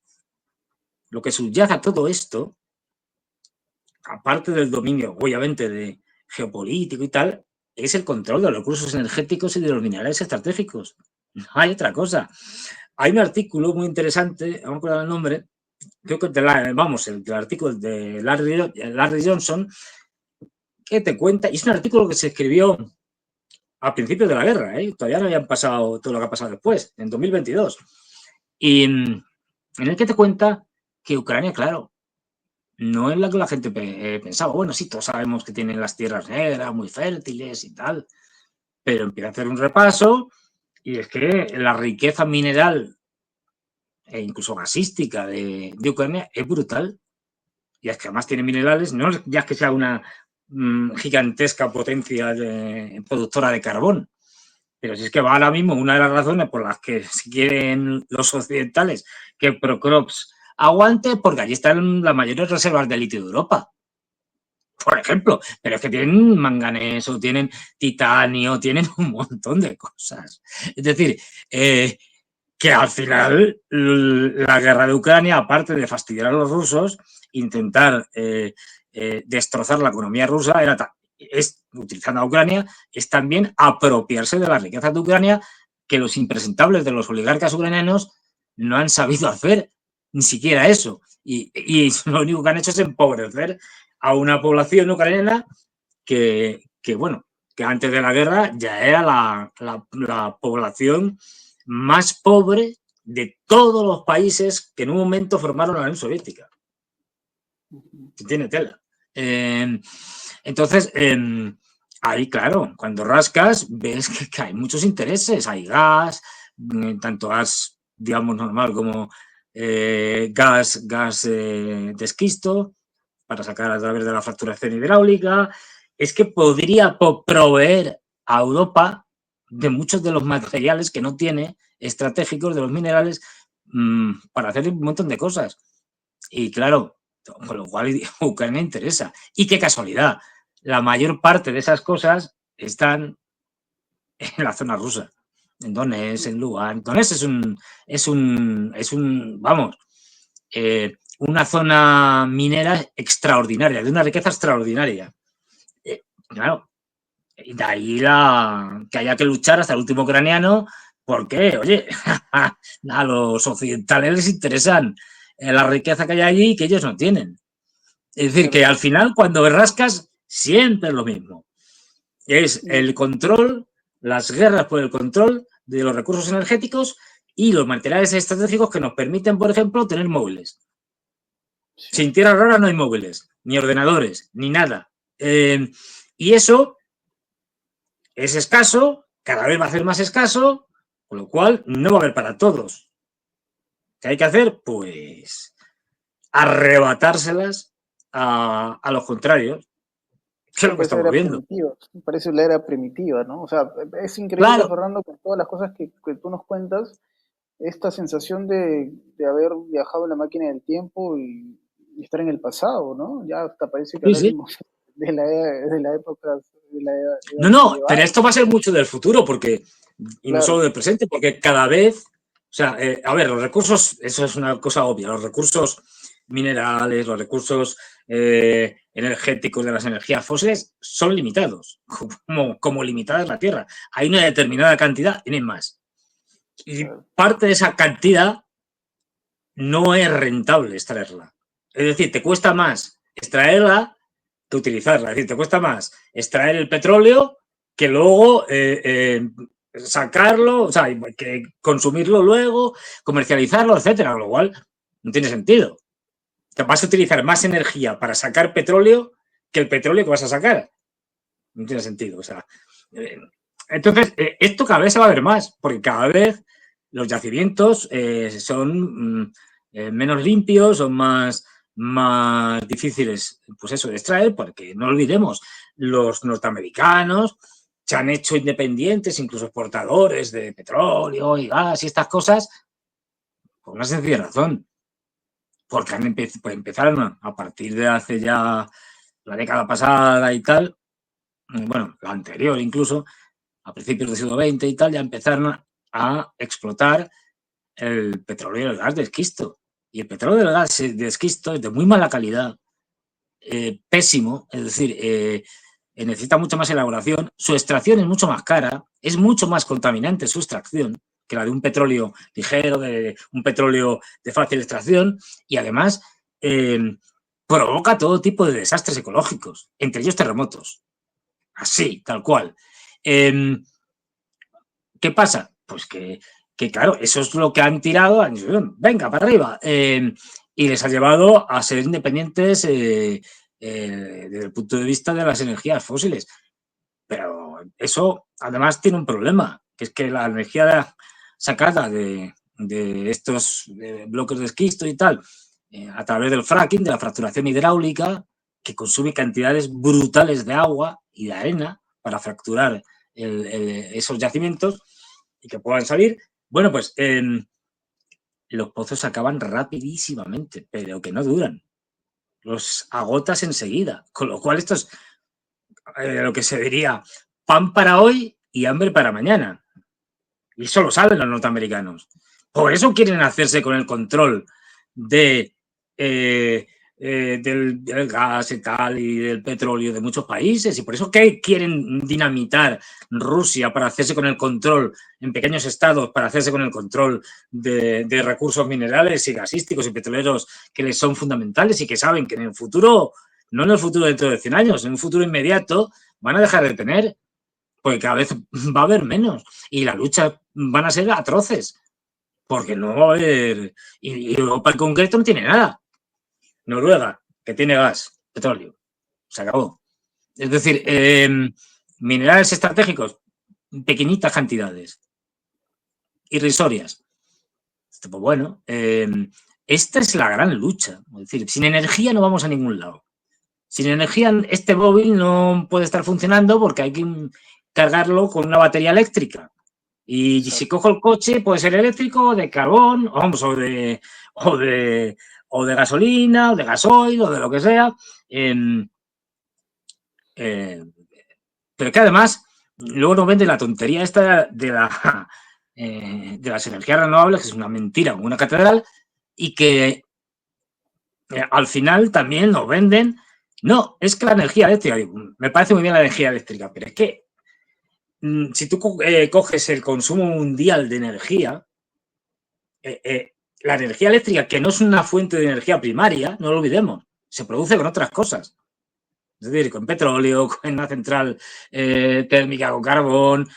aparte del dominio, obviamente, de geopolítico y tal, es el control de los recursos energéticos y de los minerales estratégicos. No hay otra cosa. Hay un artículo muy interesante, no me acuerdo el nombre, creo que el artículo de Larry Johnson, que te cuenta, y es un artículo que se escribió a principios de la guerra, todavía no habían pasado todo lo que ha pasado después, en 2022, y en el que te cuenta que Ucrania, claro, no es la que la gente pensaba. Bueno, sí, todos sabemos que tienen las tierras negras muy fértiles y tal, pero empieza a hacer un repaso y es que la riqueza mineral e incluso gasística de Ucrania es brutal. Y es que además tiene minerales, no ya es que sea una gigantesca potencia productora de carbón, pero si es que va ahora mismo una de las razones por las que si quieren los occidentales que Procrops aguante, porque allí están las mayores reservas de litio de Europa, por ejemplo, pero es que tienen manganeso, tienen titanio, tienen un montón de cosas. Es decir, que al final la guerra de Ucrania, aparte de fastidiar a los rusos, intentar destrozar la economía rusa, utilizando a Ucrania, es también apropiarse de las riquezas de Ucrania que los impresentables de los oligarcas ucranianos no han sabido hacer, ni siquiera eso. Y lo único que han hecho es empobrecer a una población ucraniana bueno, que antes de la guerra ya era la población más pobre de todos los países que en un momento formaron la Unión Soviética. Tiene tela. Entonces, ahí, claro, cuando rascas, ves que hay muchos intereses. Hay gas, tanto gas, digamos, normal como gas de esquisto, para sacar a través de la fracturación hidráulica. Es que podría proveer a Europa de muchos de los materiales que no tiene, estratégicos, de los minerales, para hacer un montón de cosas. Y claro, con lo cual Ucrania interesa. Y qué casualidad, la mayor parte de esas cosas están en la zona rusa, en Donetsk, en Lugansk. Donetsk vamos, una zona minera extraordinaria, de una riqueza extraordinaria. Claro, y de ahí que haya que luchar hasta el último ucraniano, porque, oye, a los occidentales les interesan la riqueza que hay allí y que ellos no tienen. Es decir, que al final, cuando rascas, siempre es lo mismo. Es el control, las guerras por el control de los recursos energéticos y los materiales estratégicos que nos permiten, por ejemplo, tener móviles. Sí. Sin tierra rara no hay móviles, ni ordenadores, ni nada. Y eso es escaso, cada vez va a ser más escaso, con lo cual no va a haber para todos. ¿Qué hay que hacer? Pues arrebatárselas a los contrarios. ¿Qué es lo que estamos viendo? Me parece la era primitiva, ¿no? O sea, es increíble, claro, Fernando, con todas las cosas que tú nos cuentas, esta sensación de haber viajado en la máquina del tiempo y estar en el pasado, ¿no? Ya hasta parece que hablaremos de la época. No, pero esto va a ser mucho del futuro, porque, y no solo del presente, porque cada vez, o sea, a ver, los recursos, eso es una cosa obvia, los recursos minerales, los recursos energéticos de las energías fósiles son limitados, como limitada es la Tierra. Hay una determinada cantidad y no hay más. Y parte de esa cantidad no es rentable extraerla. Es decir, te cuesta más extraerla que utilizarla. Es decir, te cuesta más extraer el petróleo que luego sacarlo, o sea, que consumirlo luego, comercializarlo, etcétera, con lo cual no tiene sentido. Te vas a utilizar más energía para sacar petróleo que el petróleo que vas a sacar. No tiene sentido. O sea, entonces, esto cada vez se va a ver más, porque cada vez los yacimientos son menos limpios, son más difíciles, pues eso, de extraer, porque no olvidemos, los norteamericanos se han hecho independientes, incluso exportadores de petróleo y gas y estas cosas, por una sencilla razón, porque empezaron a partir de hace ya la década pasada y tal, bueno, la anterior incluso, a principios del siglo XX y tal, ya empezaron a explotar el petróleo y el gas de esquisto. Y el petróleo y el gas de esquisto es de muy mala calidad, pésimo, es decir, necesita mucha más elaboración, su extracción es mucho más cara, es mucho más contaminante su extracción que la de un petróleo ligero, de un petróleo de fácil extracción, y además provoca todo tipo de desastres ecológicos, entre ellos terremotos. Así, tal cual. ¿Qué pasa? Pues que, claro, eso es lo que han tirado, venga, para arriba, y les ha llevado a ser independientes desde el punto de vista de las energías fósiles. Pero eso, además, tiene un problema, que es que la energía sacada de estos bloques de esquisto y tal, a través del fracking, de la fracturación hidráulica, que consume cantidades brutales de agua y de arena para fracturar esos yacimientos y que puedan salir, bueno, pues los pozos acaban rapidísimamente, pero que no duran. Los agotas enseguida, con lo cual esto es lo que se diría pan para hoy y hambre para mañana. Y eso lo saben los norteamericanos. Por eso quieren hacerse con el control de del gas y tal y del petróleo de muchos países, y por eso que quieren dinamitar Rusia para hacerse con el control en pequeños estados, para hacerse con el control de recursos minerales y gasísticos y petroleros que les son fundamentales y que saben que en el futuro, no en el futuro dentro de 100 años, en un futuro inmediato van a dejar de tener, porque cada vez va a haber menos y la lucha van a ser atroces, porque no va a haber, y Europa en concreto no tiene nada. Noruega, que tiene gas, petróleo, se acabó. Es decir, minerales estratégicos, pequeñitas cantidades, irrisorias. Pues bueno, esta es la gran lucha. Es decir, sin energía no vamos a ningún lado. Sin energía este móvil no puede estar funcionando porque hay que cargarlo con una batería eléctrica. Y si cojo el coche, puede ser eléctrico, o de carbón, vamos, o de gasolina, o de gasoil, o de lo que sea. Pero que además luego nos vende la tontería esta de las energías renovables, que es una mentira como una catedral, y que al final también nos venden. No, es que la energía eléctrica, me parece muy bien la energía eléctrica, pero es que si tú coges el consumo mundial de energía, la energía eléctrica, que no es una fuente de energía primaria, no lo olvidemos, se produce con otras cosas. Es decir, con petróleo, con una central térmica, con carbón,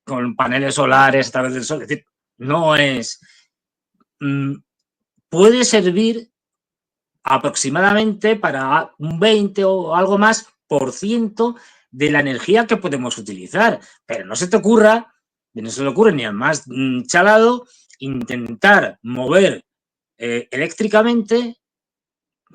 con paneles solares a través del sol. Es decir, no es... puede servir aproximadamente para un 20 o algo más por ciento de la energía que podemos utilizar. Pero no se te ocurra, no se le ocurre ni al más chalado, intentar mover eléctricamente,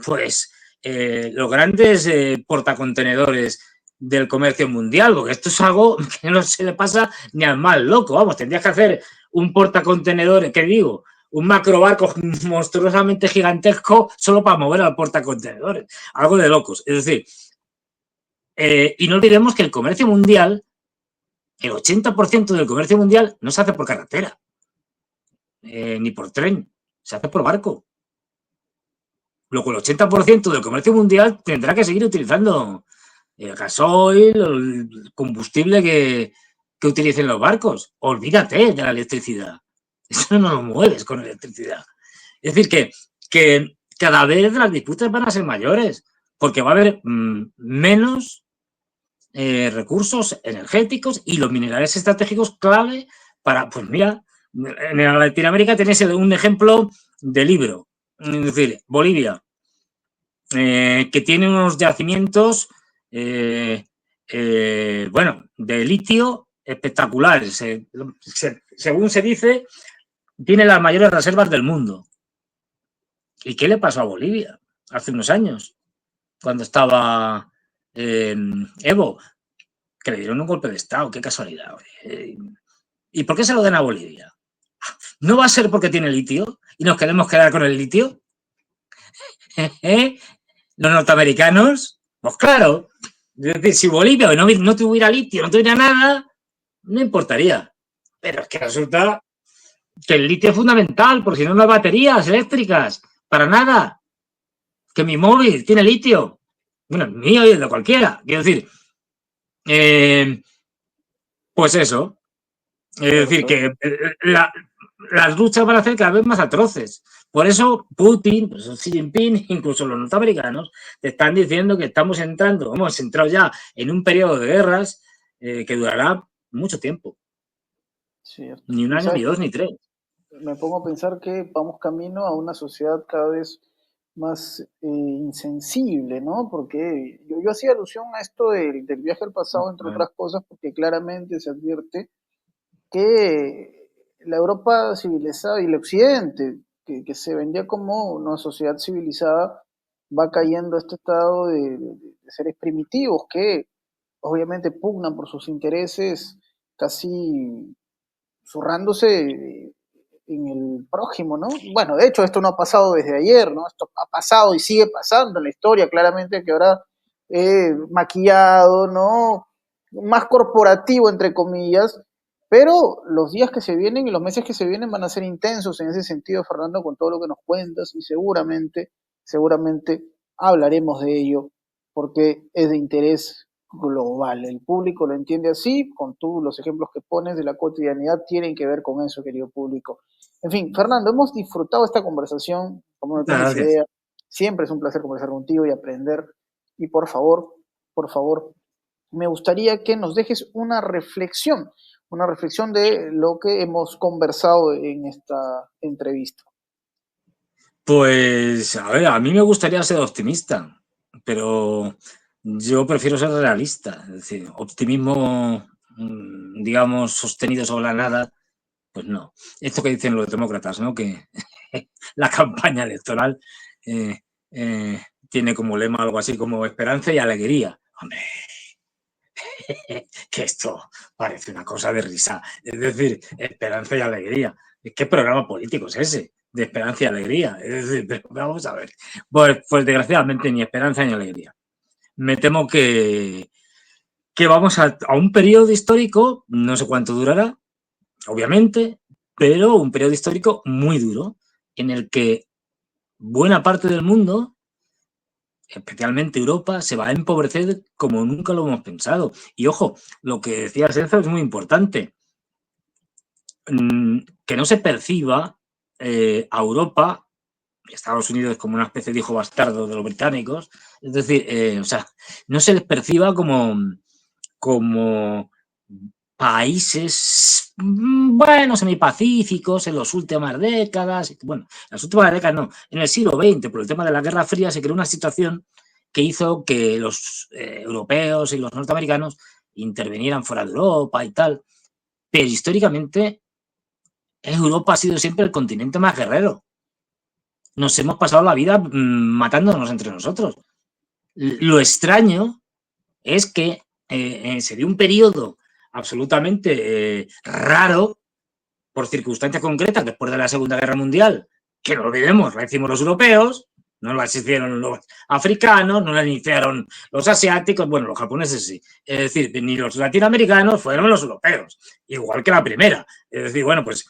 pues los grandes portacontenedores del comercio mundial, porque esto es algo que no se le pasa ni al más loco. Vamos, tendrías que hacer un portacontenedores, ¿qué digo? Un macrobarco monstruosamente gigantesco solo para mover al portacontenedores. Algo de locos. Es decir, y no olvidemos que el comercio mundial, el 80% del comercio mundial no se hace por carretera, ni por tren, se hace por barco. Luego el 80% del comercio mundial tendrá que seguir utilizando el gasoil, el combustible que utilicen los barcos. Olvídate de la electricidad. Eso no lo mueves con electricidad. Es decir, que cada vez las disputas van a ser mayores, porque va a haber menos recursos energéticos y los minerales estratégicos clave para, pues mira, en Latinoamérica tenéis un ejemplo de libro, es decir, Bolivia, que tiene unos yacimientos, bueno, de litio espectaculares. Según se dice, tiene las mayores reservas del mundo. ¿Y qué le pasó a Bolivia hace unos años, cuando estaba Evo? Que le dieron un golpe de Estado, qué casualidad. ¿Y por qué se lo den a Bolivia? ¿No va a ser porque tiene litio y nos queremos quedar con el litio? ¿Eh? ¿Los norteamericanos? Pues claro. Es decir, si Bolivia no tuviera litio, no tuviera nada, no importaría. Pero es que resulta que el litio es fundamental, porque si no, no hay baterías eléctricas, para nada. Que mi móvil tiene litio. Bueno, el mío y el de cualquiera. Quiero decir, pues eso. Es Claro, decir, claro. que las luchas van a ser cada vez más atroces. Por eso Putin, pues Xi Jinping, incluso los norteamericanos, te están diciendo que estamos entrando, hemos entrado ya en un periodo de guerras que durará mucho tiempo. Cierto. Ni un Y año, ni sabes que dos, ni tres. me pongo a pensar que vamos camino a una sociedad cada vez más insensible, ¿no? Porque yo hacía alusión a esto del viaje al pasado, entre otras cosas, porque claramente se advierte que la Europa civilizada y el Occidente, que se vendía como una sociedad civilizada, va cayendo a este estado de seres primitivos que obviamente pugnan por sus intereses, casi zurrándose en el prójimo, ¿no? Bueno, de hecho, esto no ha pasado desde ayer, ¿no? Esto ha pasado y sigue pasando en la historia, claramente que ahora maquillado, ¿no? Más corporativo, entre comillas, pero los días que se vienen y los meses que se vienen van a ser intensos en ese sentido, Fernando, con todo lo que nos cuentas y seguramente hablaremos de ello porque es de interés global. El público lo entiende así, con tú los ejemplos que pones de la cotidianidad tienen que ver con eso, querido público. En fin, Fernando, hemos disfrutado esta conversación, como no Muchas tienes gracias. idea. Siempre es un placer conversar contigo y aprender. Y por favor, me gustaría que nos dejes una reflexión de lo que hemos conversado en esta entrevista. Pues, a ver, a mí me gustaría ser optimista, pero yo prefiero ser realista. Es decir, optimismo, digamos, sostenido sobre la nada, pues no. Esto que dicen los demócratas, ¿no? Que la campaña electoral eh, tiene como lema algo así como esperanza y alegría. Hombre, que esto parece una cosa de risa. Es decir, esperanza y alegría. ¿Qué programa político es ese? De esperanza y alegría. Es decir, pero vamos a ver. Pues desgraciadamente ni esperanza ni alegría. Me temo que vamos a un periodo histórico, no sé cuánto durará, obviamente, pero un periodo histórico muy duro, en el que buena parte del mundo, especialmente Europa, se va a empobrecer como nunca lo hemos pensado. Y ojo, lo que decía Sergio es muy importante. Que no se perciba a Europa, Estados Unidos como una especie de hijo bastardo de los británicos, es decir, o sea, no se les perciba como países, bueno, semipacíficos en las últimas décadas, bueno, en las últimas décadas no, en el siglo XX, por el tema de la Guerra Fría, se creó una situación que hizo que los europeos y los norteamericanos intervinieran fuera de Europa y tal, pero históricamente Europa ha sido siempre el continente más guerrero. Nos hemos pasado la vida matándonos entre nosotros. Lo extraño es que se dio un periodo absolutamente raro, por circunstancias concretas, después de la Segunda Guerra Mundial, que no olvidemos, la hicimos los europeos, no las hicieron los africanos, no las iniciaron los asiáticos, bueno, los japoneses sí. Es decir, ni los latinoamericanos fueron los europeos, igual que la primera. Es decir, bueno, pues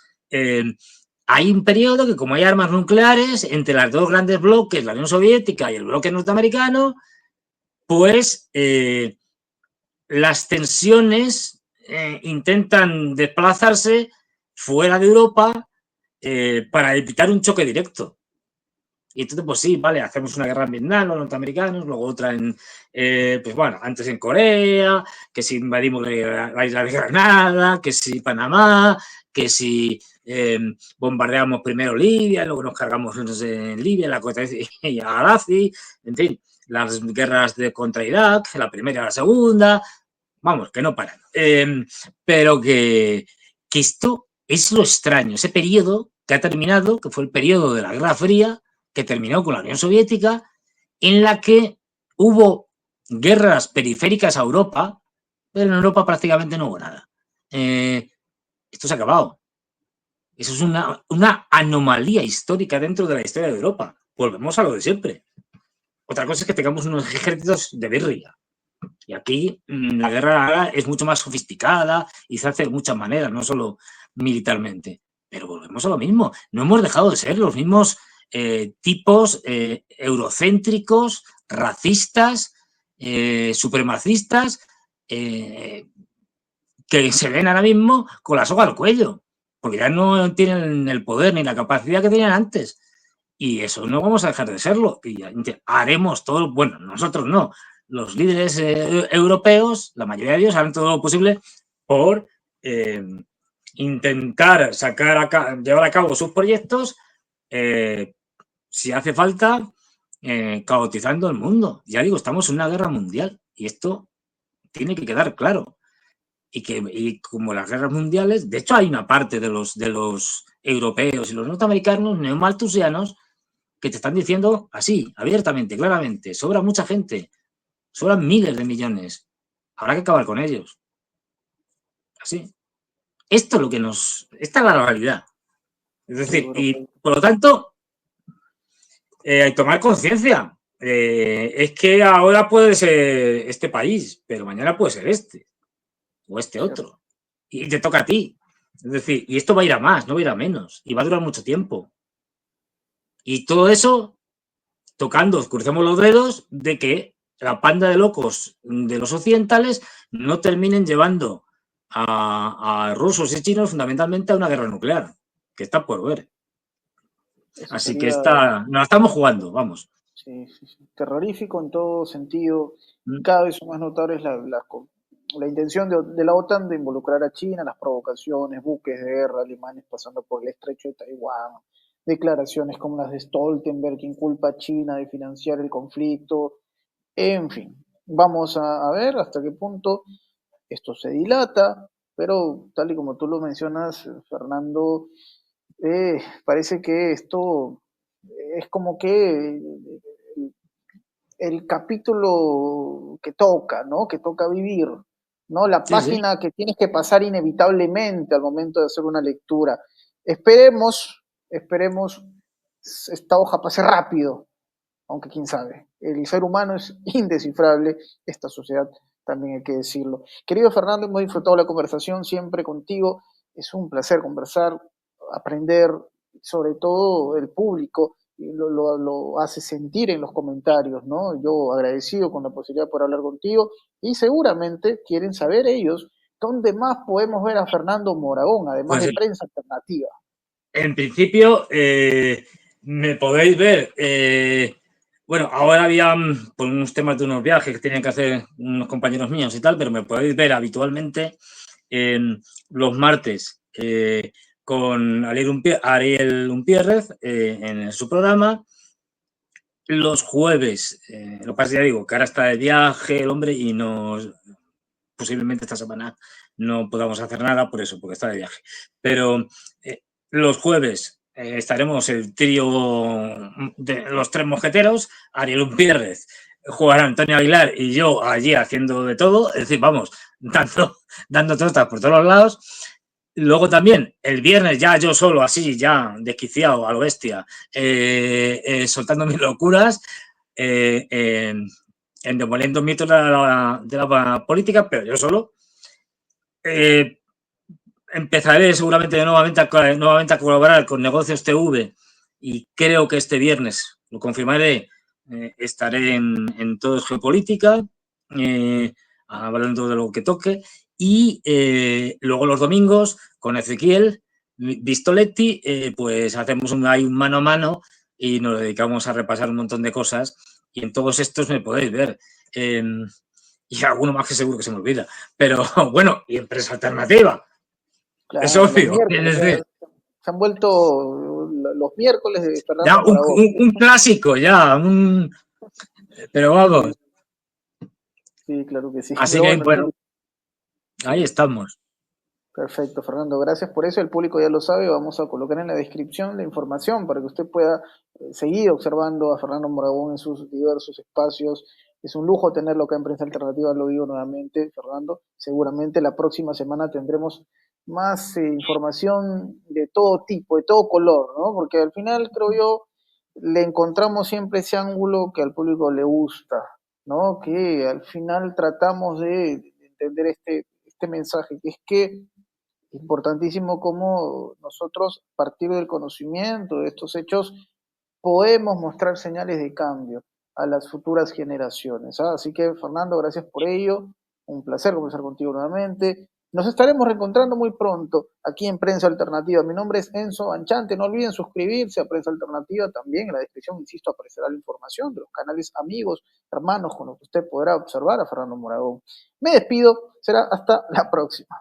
hay un periodo que como hay armas nucleares entre las dos grandes bloques, la Unión Soviética y el bloque norteamericano, pues las tensiones intentan desplazarse fuera de Europa para evitar un choque directo. Y entonces, pues sí, vale, hacemos una guerra en Vietnam, los norteamericanos, luego otra en, pues bueno, antes en Corea, que si invadimos la isla de Granada, que si Panamá, que si bombardeamos primero Libia, luego nos cargamos en Libia, la Cota y a Gaddafi, en fin, las guerras contra Irak, la primera y la segunda, vamos, que no paran. Pero que esto es lo extraño, ese periodo que ha terminado, que fue el periodo de la Guerra Fría, que terminó con la Unión Soviética, en la que hubo guerras periféricas a Europa, pero en Europa prácticamente no hubo nada. Esto se ha acabado. Eso es una anomalía histórica dentro de la historia de Europa. Volvemos a lo de siempre. Otra cosa es que tengamos unos ejércitos de birria. Y aquí la guerra es mucho más sofisticada y se hace de muchas maneras, no solo militarmente. Pero volvemos a lo mismo. No hemos dejado de ser los mismos tipos eurocéntricos, racistas, supremacistas, que se ven ahora mismo con la soga al cuello, porque ya no tienen el poder ni la capacidad que tenían antes. Y eso no vamos a dejar de serlo. Y haremos todo, bueno, nosotros no, los líderes europeos, la mayoría de ellos harán todo lo posible por intentar llevar a cabo sus proyectos, si hace falta, caotizando el mundo. Ya digo, estamos en una guerra mundial y esto tiene que quedar claro. Y como las guerras mundiales, de hecho hay una parte de los europeos y los norteamericanos neomalthusianos que te están diciendo así, abiertamente, claramente, sobra mucha gente, sobran miles de millones, habrá que acabar con ellos. Así. Esto es lo que esta es la realidad. Es decir, y por lo tanto, tomar conciencia. Es que ahora puede ser este país, pero mañana puede ser este o este otro. Y te toca a ti. Es decir, y esto va a ir a más, no va a ir a menos. Y va a durar mucho tiempo. Y todo eso tocando, crucemos los dedos de que la panda de locos de los occidentales no terminen llevando a rusos y chinos fundamentalmente a una guerra nuclear, que está por ver. Eso Así que sería, nos la estamos jugando, vamos. sí, sí, sí, terrorífico en todo sentido. Y cada vez son más notables la intención de la OTAN de involucrar a China, las provocaciones, buques de guerra alemanes pasando por el estrecho de Taiwán, declaraciones como las de Stoltenberg que inculpa a China de financiar el conflicto, en fin. Vamos a ver hasta qué punto esto se dilata, pero tal y como tú lo mencionas, Fernando, parece que esto es como que el capítulo que toca, ¿no? Que toca vivir, ¿no? La Sí, sí. página que tienes que pasar inevitablemente al momento de hacer una lectura. Esperemos esta hoja pase rápido, aunque quién sabe. El ser humano es indescifrable, esta sociedad también hay que decirlo. Querido Fernando, hemos disfrutado la conversación siempre contigo. Es un placer conversar, aprender, sobre todo el público lo hace sentir en los comentarios, ¿no? Yo agradecido con la posibilidad de poder hablar contigo y seguramente quieren saber ellos dónde más podemos ver a Fernando Moragón, además Pues de Prensa Alternativa. en principio me podéis ver. Bueno, ahora había por unos temas de unos viajes que tenían que hacer unos compañeros míos y tal, pero me podéis ver habitualmente los martes con Ariel Umpierrez en su programa. Los jueves, lo que pasa, ya digo, que ahora está de viaje el hombre y posiblemente esta semana no podamos hacer nada por eso, porque está de viaje. Pero los jueves estaremos el trío de los tres mosqueteros, Ariel Umpierrez, Juan Antonio Aguilar y yo allí haciendo de todo, es decir, vamos, dando tortas por todos los lados. Luego también, el viernes ya yo solo, así, ya desquiciado a lo bestia, soltando mis locuras, en demoliendo mitos de la política, pero yo solo. Empezaré seguramente nuevamente a colaborar con Negocios TV y creo que este viernes, lo confirmaré, estaré en Todo es Geopolítica, hablando de lo que toque, y luego los domingos con Ezequiel Vistoletti, pues hacemos un mano a mano y nos dedicamos a repasar un montón de cosas y en todos estos me podéis ver. Y alguno más que seguro que se me olvida. Pero bueno, y empresa alternativa. Es Claro, los obvio. miércoles, Es decir, se han vuelto los miércoles de ya Fernando Moragón. un clásico, ya. Pero vamos. Sí, sí, claro que sí. Así Pero que, bueno, el bueno, público, ahí sí. estamos. Perfecto, Fernando. Gracias por eso. El público ya lo sabe. Vamos a colocar en la descripción la información para que usted pueda seguir observando a Fernando Moragón en sus diversos espacios. Es un lujo tenerlo acá en Prensa Alternativa, lo digo nuevamente, Fernando. Seguramente la próxima semana tendremos más información de todo tipo, de todo color, ¿no? Porque al final, creo yo, le encontramos siempre ese ángulo que al público le gusta, ¿no? Que al final tratamos de entender este mensaje, que es que importantísimo cómo nosotros, a partir del conocimiento de estos hechos, podemos mostrar señales de cambio a las futuras generaciones. ¿Ah? Así que, Fernando, gracias por ello. Un placer conversar contigo nuevamente. Nos estaremos reencontrando muy pronto aquí en Prensa Alternativa. Mi nombre es Enzo Anchante. No olviden suscribirse a Prensa Alternativa. También en la descripción, insisto, aparecerá la información de los canales amigos, hermanos, con los que usted podrá observar a Fernando Moragón. Me despido. Será hasta la próxima.